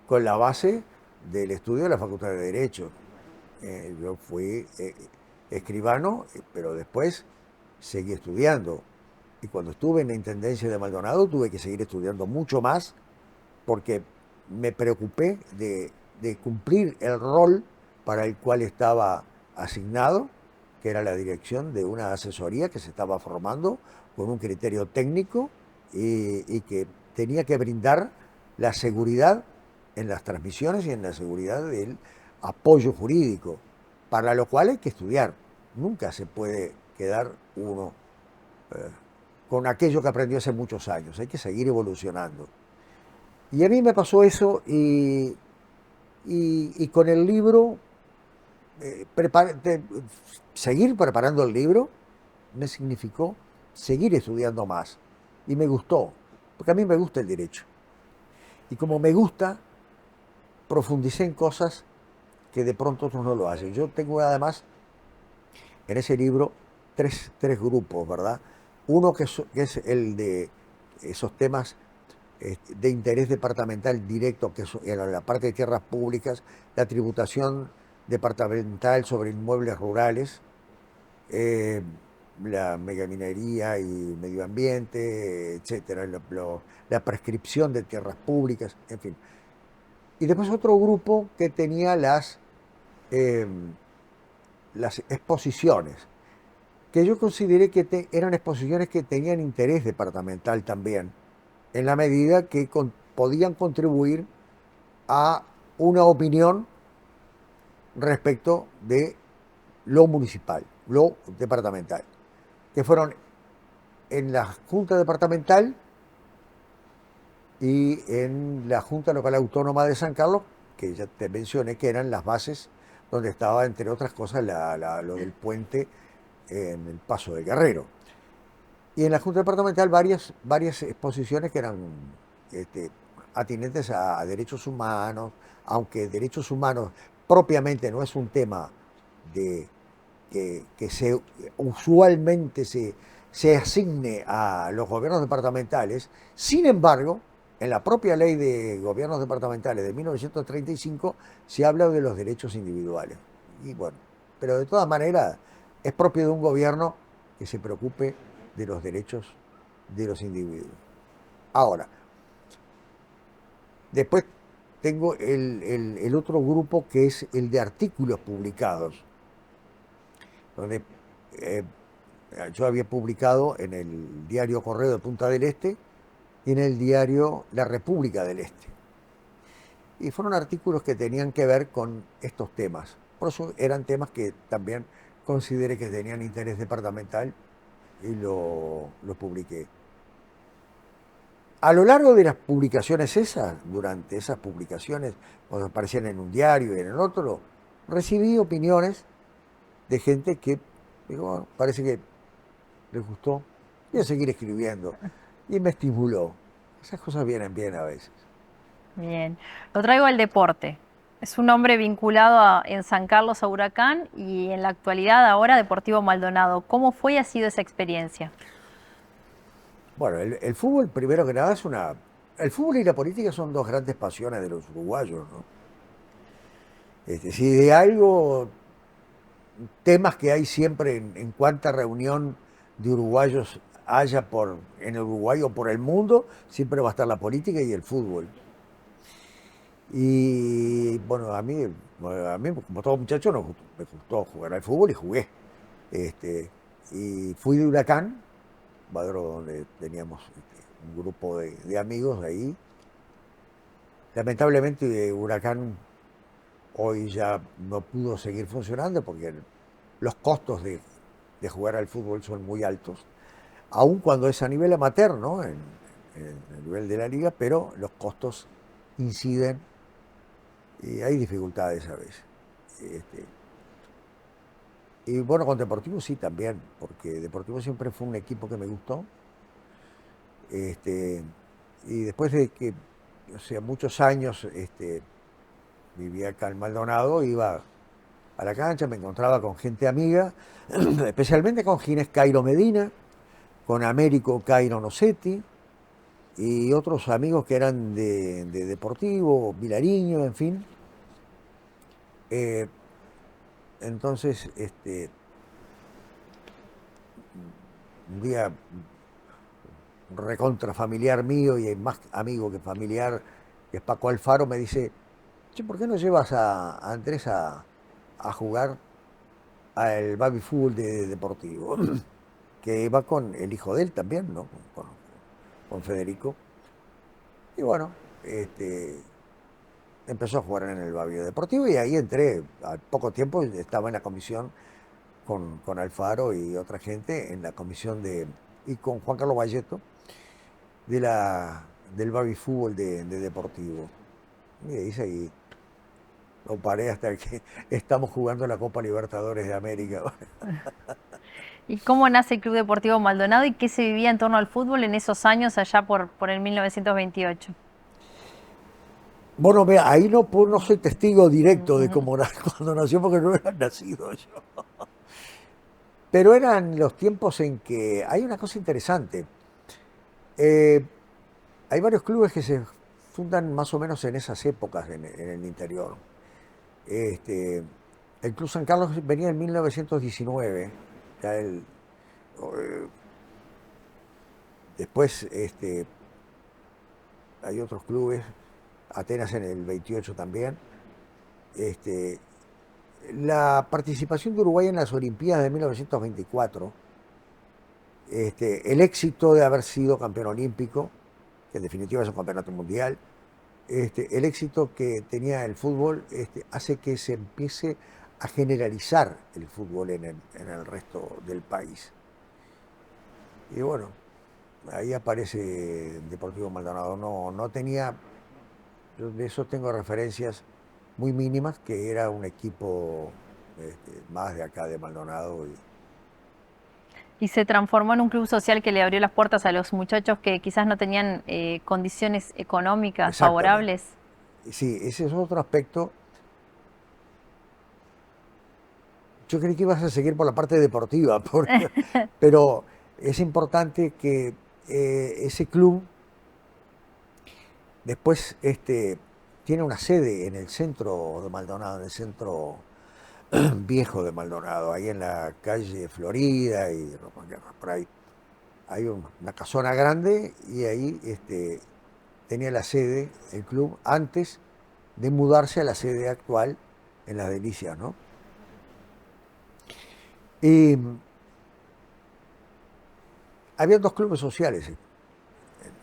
con la base del estudio de la Facultad de Derecho. Yo fui escribano, pero después seguí estudiando. Y cuando estuve en la Intendencia de Maldonado tuve que seguir estudiando mucho más porque me preocupé de cumplir el rol para el cual estaba asignado, que era la dirección de una asesoría que se estaba formando con un criterio técnico y que tenía que brindar la seguridad en las transmisiones y en la seguridad del apoyo jurídico, para lo cual hay que estudiar. Nunca se puede quedar uno con aquello que aprendió hace muchos años, hay que seguir evolucionando. Y a mí me pasó eso y con el libro, seguir preparando el libro me significó seguir estudiando más. y me gustó, porque a mí me gusta el derecho. Y como me gusta, profundicé en cosas que de pronto otros no lo hacen. Yo tengo además en ese libro tres grupos, ¿verdad? Uno que es el de esos temas de interés departamental directo, que es la parte de tierras públicas, la tributación departamental sobre inmuebles rurales, eh, la megaminería y medio ambiente, etcétera, la prescripción de tierras públicas, en fin. Y después otro grupo que tenía eh, las exposiciones, que yo consideré que eran exposiciones que tenían interés departamental también, en la medida que podían contribuir a una opinión respecto de lo municipal, lo departamental, que fueron en la Junta Departamental y en la Junta Local Autónoma de San Carlos, que ya te mencioné que eran las bases donde estaba, entre otras cosas, lo del puente en el Paso de Guerrero. Y en la Junta Departamental varias exposiciones que eran este, atinentes a derechos humanos, aunque derechos humanos propiamente no es un tema de, que usualmente se asigne a los gobiernos departamentales. Sin embargo, en la propia ley de gobiernos departamentales de 1935 se habla de los derechos individuales. Y bueno, pero de todas maneras es propio de un gobierno que se preocupe de los derechos de los individuos. Ahora, después tengo el otro grupo que es el de artículos publicados, donde eh, yo había publicado en el diario Correo de Punta del Este y en el diario La República del Este. Y fueron artículos que tenían que ver con estos temas. Por eso eran temas que también consideré que tenían interés departamental y lo publiqué. A lo largo de las publicaciones esas, durante esas publicaciones, cuando aparecían en un diario y en el otro, recibí opiniones de gente que, digo, bueno, parece que les gustó, voy a seguir escribiendo. Y me estimuló. Esas cosas vienen bien a veces. Bien, lo traigo al deporte. Es un hombre vinculado en San Carlos a Huracán y en la actualidad ahora Deportivo Maldonado. ¿Cómo fue y ha sido esa experiencia? Bueno, el fútbol, primero que nada, el fútbol y la política son dos grandes pasiones de los uruguayos, ¿no? Si de algo, temas que hay siempre en cuanta reunión de uruguayos haya en el Uruguay o por el mundo, siempre va a estar la política y el fútbol. Y bueno, a mí como todo muchacho, me gustó jugar al fútbol y jugué. Este, y fui de Huracán, cuadro donde teníamos un grupo de amigos ahí. Lamentablemente Huracán hoy ya no pudo seguir funcionando porque los costos de jugar al fútbol son muy altos, aun cuando es a nivel amateur, ¿no? En el nivel de la liga, pero los costos inciden y hay dificultades a veces. Este, y bueno, con Deportivo sí también, porque Deportivo siempre fue un equipo que me gustó. Este, y después de que, o sea, muchos años vivía acá en Maldonado, iba a la cancha, me encontraba con gente amiga, especialmente con Ginés Cairo Medina, con Américo Cairo Nocetti y otros amigos que eran de Deportivo, Vilariño, en fin. Eh, entonces, un día recontra familiar mío y más amigo que familiar, que es Paco Alfaro, me dice, che, ¿por qué no llevas a Andrés a jugar al baby fútbol de Deportivo? Que va con el hijo de él también, ¿no? Con Federico. Y bueno, empezó a jugar en el baby deportivo y ahí entré. Al poco tiempo estaba en la comisión con Alfaro y otra gente, en la comisión y con Juan Carlos Valleto, del baby fútbol de Deportivo. Y ahí seguí. No paré hasta que estamos jugando la Copa Libertadores de América. ¿Y cómo nace el Club Deportivo Maldonado y qué se vivía en torno al fútbol en esos años allá por el 1928? Bueno, vea, ahí no soy testigo directo de cómo cuando nació porque no era nacido yo. Pero eran los tiempos en que hay una cosa interesante. Eh, Hay varios clubes que se fundan más o menos en esas épocas en el interior. Este, el Club San Carlos venía en 1919. Ya eh, después hay otros clubes, Atenas en el 28 también. Este, la participación de Uruguay en las Olimpiadas de 1924, el éxito de haber sido campeón olímpico, que en definitiva es un campeonato mundial, el éxito que tenía el fútbol hace que se empiece a generalizar el fútbol en el resto del país. Y bueno, ahí aparece Deportivo Maldonado. No tenía, yo de eso tengo referencias muy mínimas, que era un equipo más de acá de Maldonado. Y se transformó en un club social que le abrió las puertas a los muchachos que quizás no tenían condiciones económicas Exactamente. favorables. Sí, ese es otro aspecto. Yo creí que ibas a seguir por la parte deportiva, pero es importante que ese club después tiene una sede en el centro de Maldonado, en el centro viejo de Maldonado, ahí en la calle Florida y por ahí. Hay una casona grande y ahí tenía la sede, el club, antes de mudarse a la sede actual en Las Delicias, ¿no? Y había dos clubes sociales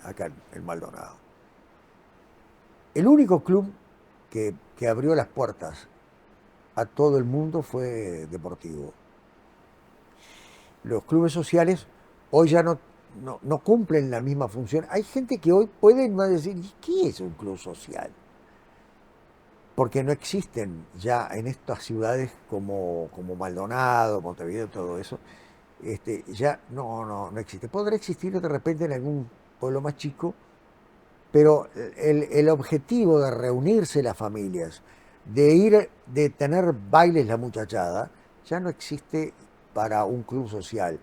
acá en Maldonado. El único club que abrió las puertas a todo el mundo fue Deportivo. Los clubes sociales hoy ya no cumplen la misma función. Hay gente que hoy puede no decir, ¿y qué es un club social? Porque no existen ya en estas ciudades como Maldonado, Montevideo, todo eso, ya no existe. Podrá existir de repente en algún pueblo más chico, pero el objetivo de reunirse las familias, de tener bailes la muchachada, ya no existe para un club social.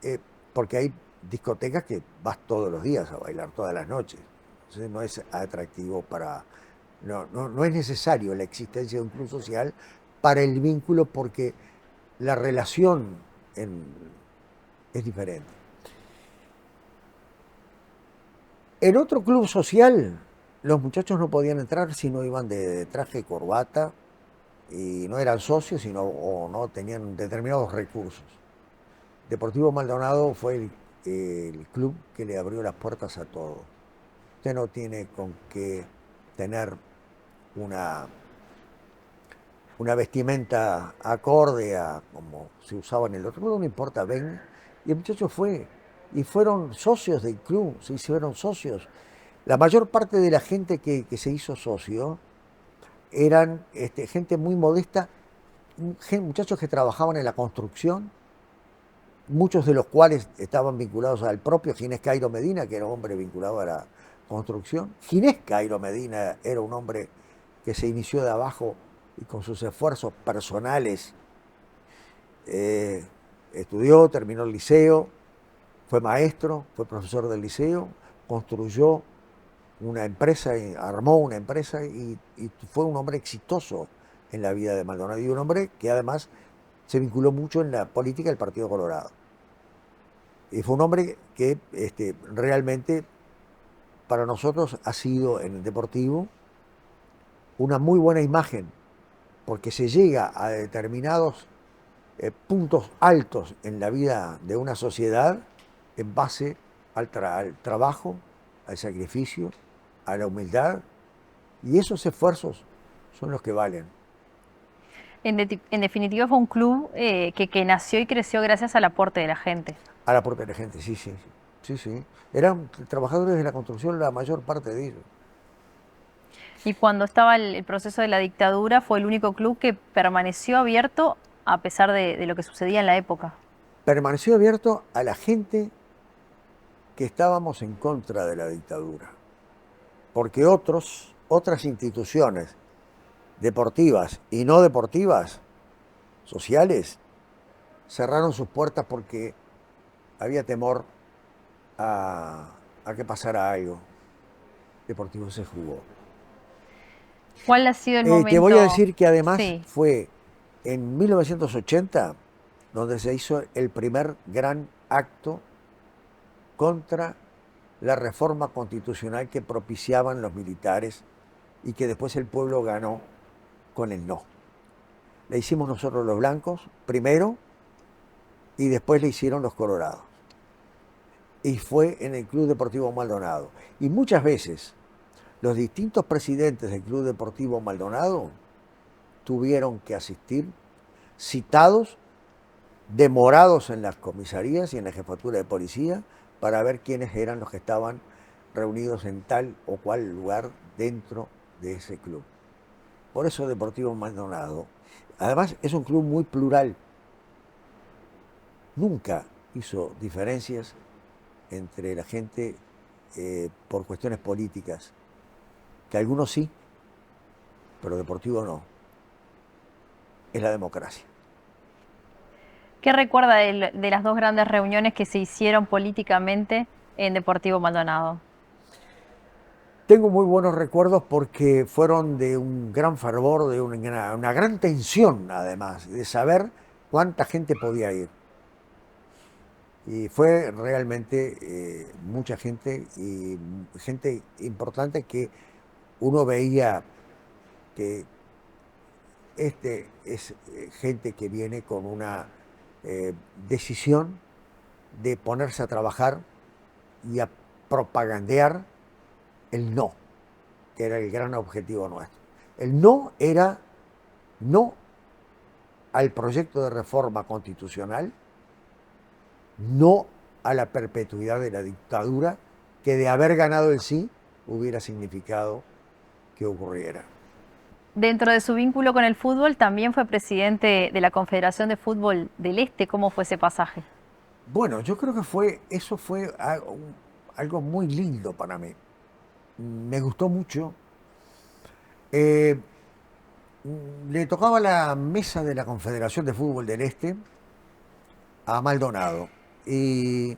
Eh, Porque hay discotecas que vas todos los días a bailar, todas las noches. Entonces no es atractivo no es necesario la existencia de un club social para el vínculo, porque la relación es diferente. En otro club social, los muchachos no podían entrar si no iban de traje y corbata, y no eran socios o no tenían determinados recursos. Deportivo Maldonado fue el club que le abrió las puertas a todo. Usted no tiene con qué tener una, una vestimenta acorde a como se usaba en el otro club, no importa, ven. Y el muchacho fue, y fueron socios del club, se hicieron socios. La mayor parte de la gente que se hizo socio eran gente muy modesta, muchachos que trabajaban en la construcción, muchos de los cuales estaban vinculados al propio Ginés Cairo Medina, que era un hombre vinculado a la construcción. Ginés Cairo Medina era un hombre que se inició de abajo y con sus esfuerzos personales estudió, terminó el liceo, fue maestro, fue profesor del liceo, construyó una empresa, armó una empresa y fue un hombre exitoso en la vida de Maldonado, y un hombre que además se vinculó mucho en la política del Partido Colorado. Y fue un hombre que realmente para nosotros ha sido en el Deportivo una muy buena imagen, porque se llega a determinados puntos altos en la vida de una sociedad en base al trabajo, al sacrificio, a la humildad, y esos esfuerzos son los que valen. En definitiva fue un club que nació y creció gracias al aporte de la gente. A la propia gente, sí, sí, sí, sí. Eran trabajadores de la construcción la mayor parte de ellos. Y cuando estaba el proceso de la dictadura fue el único club que permaneció abierto a pesar de lo que sucedía en la época. permaneció abierto a la gente que estábamos en contra de la dictadura, porque otras instituciones deportivas y no deportivas, sociales, cerraron sus puertas porque había temor a que pasara algo. Deportivo se jugó. ¿Cuál ha sido el Te voy a momento? decir que además Sí. fue en 1980 donde se hizo el primer gran acto contra la reforma constitucional que propiciaban los militares y que después el pueblo ganó con el no. La hicimos nosotros los blancos primero y después le hicieron los colorados. Y fue en el Club Deportivo Maldonado. Y muchas veces los distintos presidentes del Club Deportivo Maldonado tuvieron que asistir citados, demorados en las comisarías y en la jefatura de policía para ver quiénes eran los que estaban reunidos en tal o cual lugar dentro de ese club. Por eso Deportivo Maldonado, además es un club muy plural, nunca hizo diferencias entre la gente por cuestiones políticas, que algunos sí, pero Deportivo no. Es la democracia. ¿Qué recuerda de las dos grandes reuniones que se hicieron políticamente en Deportivo Maldonado? Tengo muy buenos recuerdos porque fueron de un gran fervor, de una gran tensión además, de saber cuánta gente podía ir. Y fue realmente mucha gente y gente importante que uno veía que es gente que viene con una decisión de ponerse a trabajar y a propagandear el no, que era el gran objetivo nuestro. El no era no al proyecto de reforma constitucional, no a la perpetuidad de la dictadura, que de haber ganado el sí hubiera significado que ocurriera. Dentro de su vínculo con el fútbol, también fue presidente de la Confederación de Fútbol del Este. ¿Cómo fue ese pasaje? Bueno, yo creo que eso fue algo muy lindo para mí. Me gustó mucho. Eh, Le tocaba la mesa de la Confederación de Fútbol del Este a Maldonado. Y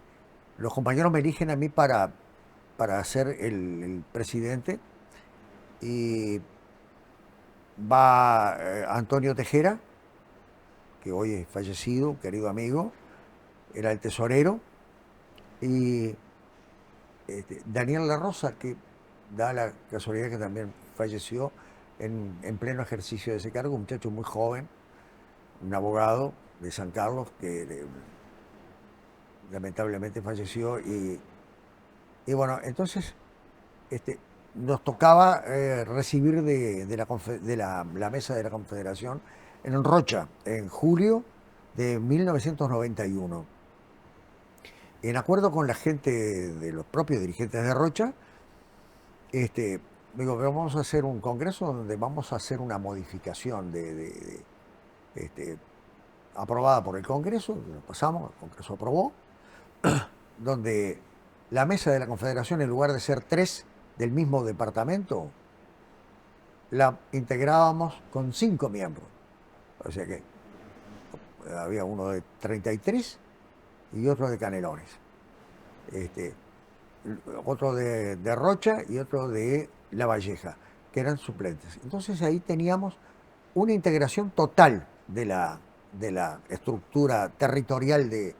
los compañeros me eligen a mí para ser el presidente. Y va Antonio Tejera, que hoy es fallecido, un querido amigo, era el tesorero, y Daniel La Rosa, que da la casualidad que también falleció en pleno ejercicio de ese cargo, un muchacho muy joven, un abogado de San Carlos, que lamentablemente falleció, y bueno, entonces nos tocaba recibir la mesa de la Confederación en Rocha, en julio de 1991. En acuerdo con la gente de los propios dirigentes de Rocha, digo, vamos a hacer un congreso donde vamos a hacer una modificación aprobada por el Congreso, lo pasamos, el Congreso aprobó, donde la mesa de la Confederación, en lugar de ser 3 del mismo departamento, la integrábamos con 5 miembros. O sea que había uno de 33 y otro de Canelones. Otro de Rocha y otro de La Valleja, que eran suplentes. Entonces ahí teníamos una integración total de la estructura territorial de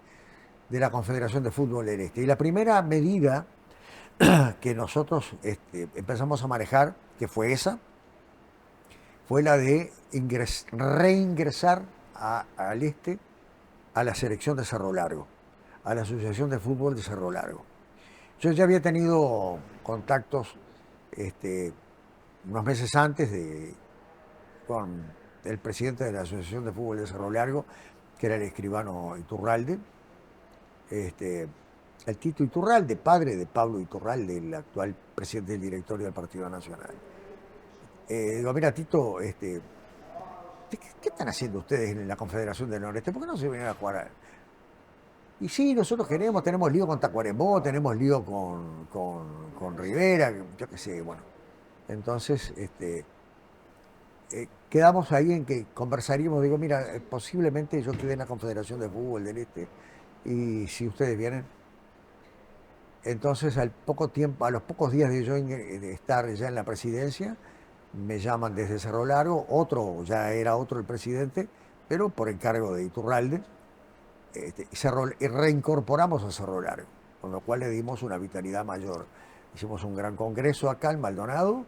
la Confederación de Fútbol del Este. Y la primera medida que nosotros empezamos a manejar, que fue esa, fue la de reingresar al Este a la selección de Cerro Largo, a la Asociación de Fútbol de Cerro Largo. Yo ya había tenido contactos unos meses antes con el presidente de la Asociación de Fútbol de Cerro Largo, que era el escribano Iturralde, el Tito Iturralde, padre de Pablo Iturralde, el actual presidente del directorio del Partido Nacional. Digo, mira, Tito, ¿qué están haciendo ustedes en la Confederación del Noreste? ¿Por qué no se vienen a jugar Y sí, nosotros tenemos lío con Tacuarembó, tenemos lío con Rivera, yo qué sé, bueno. Entonces, quedamos ahí en que conversaríamos, digo, mira, posiblemente yo quede en la Confederación de Fútbol del Este, y si ustedes vienen, entonces al poco tiempo, a los pocos días de yo de estar ya en la presidencia, me llaman desde Cerro Largo, ya era otro el presidente, pero por encargo de Iturralde, y reincorporamos a Cerro Largo, con lo cual le dimos una vitalidad mayor. Hicimos un gran congreso acá en Maldonado,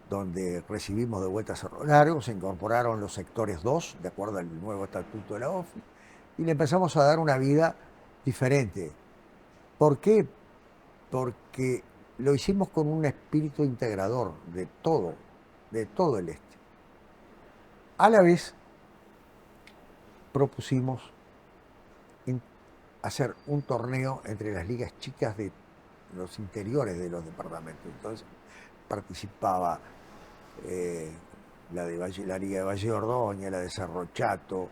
donde recibimos de vuelta a Cerro Largo, se incorporaron los sectores 2, de acuerdo al nuevo estatuto de la OFI, y le empezamos a dar una vida diferente. ¿Por qué? Porque lo hicimos con un espíritu integrador de todo el este. A la vez propusimos hacer un torneo entre las ligas chicas de los interiores de los departamentos. Entonces participaba la Liga de Valle de Ordoña, la de Cerro Chato,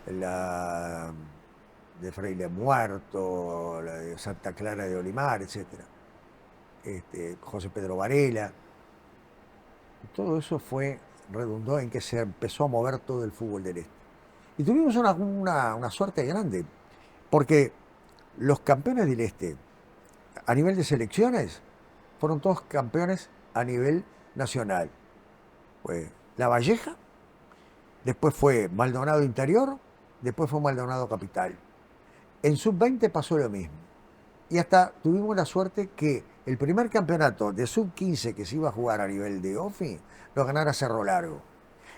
la de Freile Muerto, la de Santa Clara de Olimar, etc. José Pedro Varela. Y todo eso redundó en que se empezó a mover todo el fútbol del este. Y tuvimos una suerte grande, porque los campeones del este, a nivel de selecciones, fueron todos campeones a nivel nacional. Fue La Valleja, después fue Maldonado Interior, después fue Maldonado Capital. En Sub-20 pasó lo mismo. Y hasta tuvimos la suerte que el primer campeonato de Sub-15 que se iba a jugar a nivel de OFI, lo ganara Cerro Largo.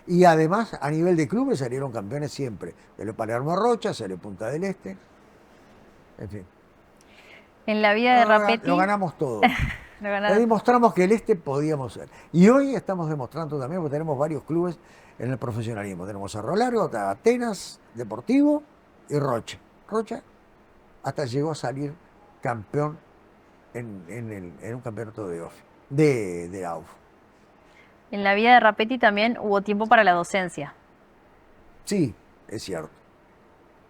Y además, a nivel de clubes salieron campeones siempre. Salió Palermo Rocha, salió Punta del Este. En fin. En la vida de Lo Rapetti, ganamos todo. lo Le ganaron. demostramos que el este podíamos ser. Y hoy estamos demostrando también, porque tenemos varios clubes en el profesionalismo. Tenemos Cerro Largo, Atenas, Deportivo y Rocha. Rocha hasta llegó a salir campeón en un campeonato de OFI, de AUF. En la vida de Rapetti también hubo tiempo para la docencia. Sí, es cierto.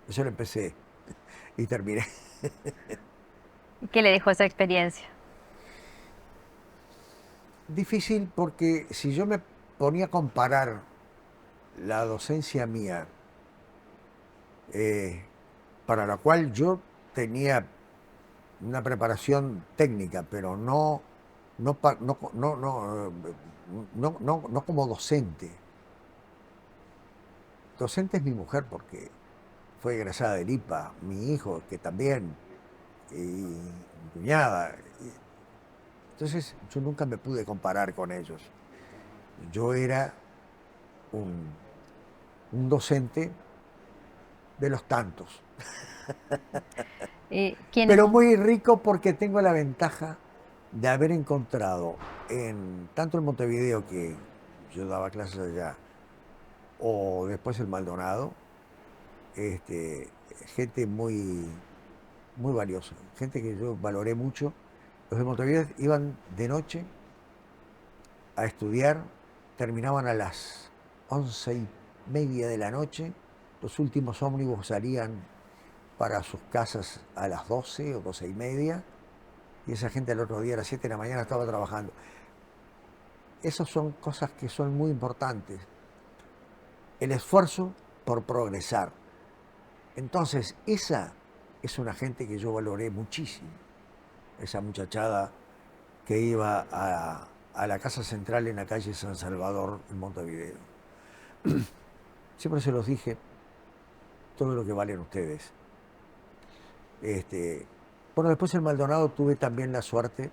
Yo lo empecé y terminé. ¿Qué le dejó esa experiencia? Difícil porque si yo me ponía a comparar la docencia mía, para la cual yo tenía una preparación técnica, pero no como docente. Docente es mi mujer porque fue egresada del IPA, mi hijo que también, y mi cuñada. Entonces yo nunca me pude comparar con ellos. Yo era un docente de los tantos, ¿Quiénes? pero muy rico porque tengo la ventaja de haber encontrado tanto en Montevideo, que yo daba clases allá, o después en Maldonado, gente muy, muy valiosa, gente que yo valoré mucho. Los de Montevideo iban de noche a estudiar, terminaban a las 11:30 de la noche, los últimos ómnibus salían para sus casas a las 12 o 12:30, y esa gente al otro día a las 7 de la mañana estaba trabajando. Esas son cosas que son muy importantes. El esfuerzo por progresar. Entonces, esa es una gente que yo valoré muchísimo. Esa muchachada que iba a la Casa Central en la calle San Salvador, en Montevideo. Siempre se los dije, todo lo que valen ustedes. Bueno, después en Maldonado tuve también la suerte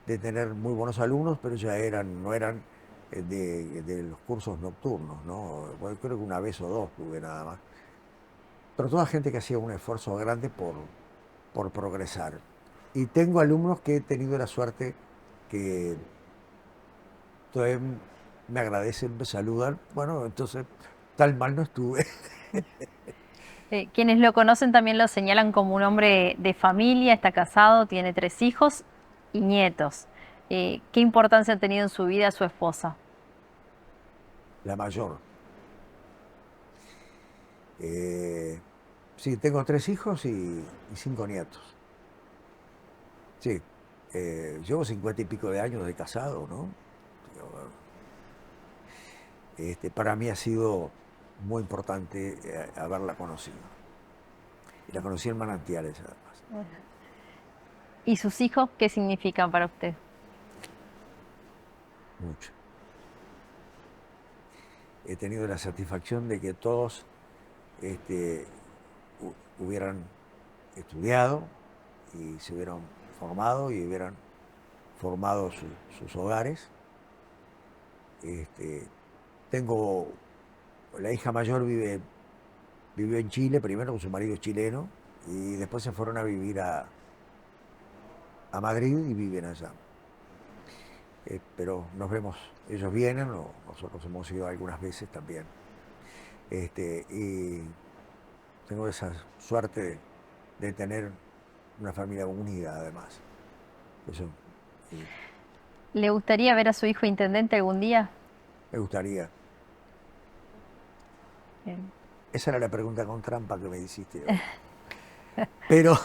de tener muy buenos alumnos, pero ya no eran de los cursos nocturnos, ¿no? Bueno, creo que una vez o dos tuve nada más. Pero toda gente que hacía un esfuerzo grande por progresar. Y tengo alumnos que he tenido la suerte que todavía me agradecen, me saludan. Bueno, entonces tal mal no estuve. Quienes lo conocen también lo señalan como un hombre de familia, está casado, tiene 3 hijos y nietos. ¿Qué importancia ha tenido en su vida su esposa? La mayor. Sí, tengo 3 hijos y 5 nietos. Sí, llevo 50 y pico de años de casado, ¿no? Para mí ha sido muy importante haberla conocido. Y la conocí en Manantiales, además. ¿Y sus hijos qué significan para usted? Mucho. He tenido la satisfacción de que todos hubieran estudiado y se hubieran formado y hubieran formado sus hogares. Tengo, la hija mayor vivió en Chile, primero con su marido chileno, y después se fueron a vivir a Madrid y viven allá. Pero nos vemos, ellos vienen, nosotros hemos ido algunas veces también. Y tengo esa suerte de tener una familia unida, además. Eso ¿Le gustaría ver a su hijo intendente algún día? me gustaría. Bien. Esa era la pregunta con trampa que me hiciste hoy. Pero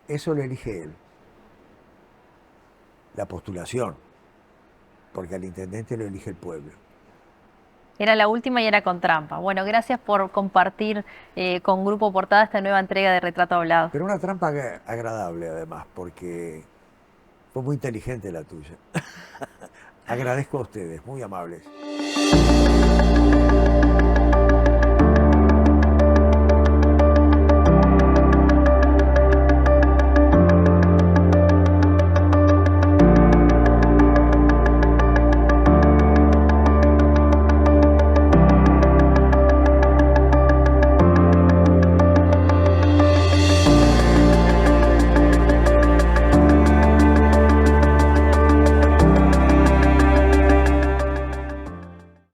eso lo elige él, la postulación, porque al intendente lo elige el pueblo. Era la última y era con trampa. Bueno, gracias por compartir con Grupo Portada esta nueva entrega de Retrato Hablado. Pero una trampa agradable, además, porque fue muy inteligente la tuya. Agradezco a ustedes, muy amables.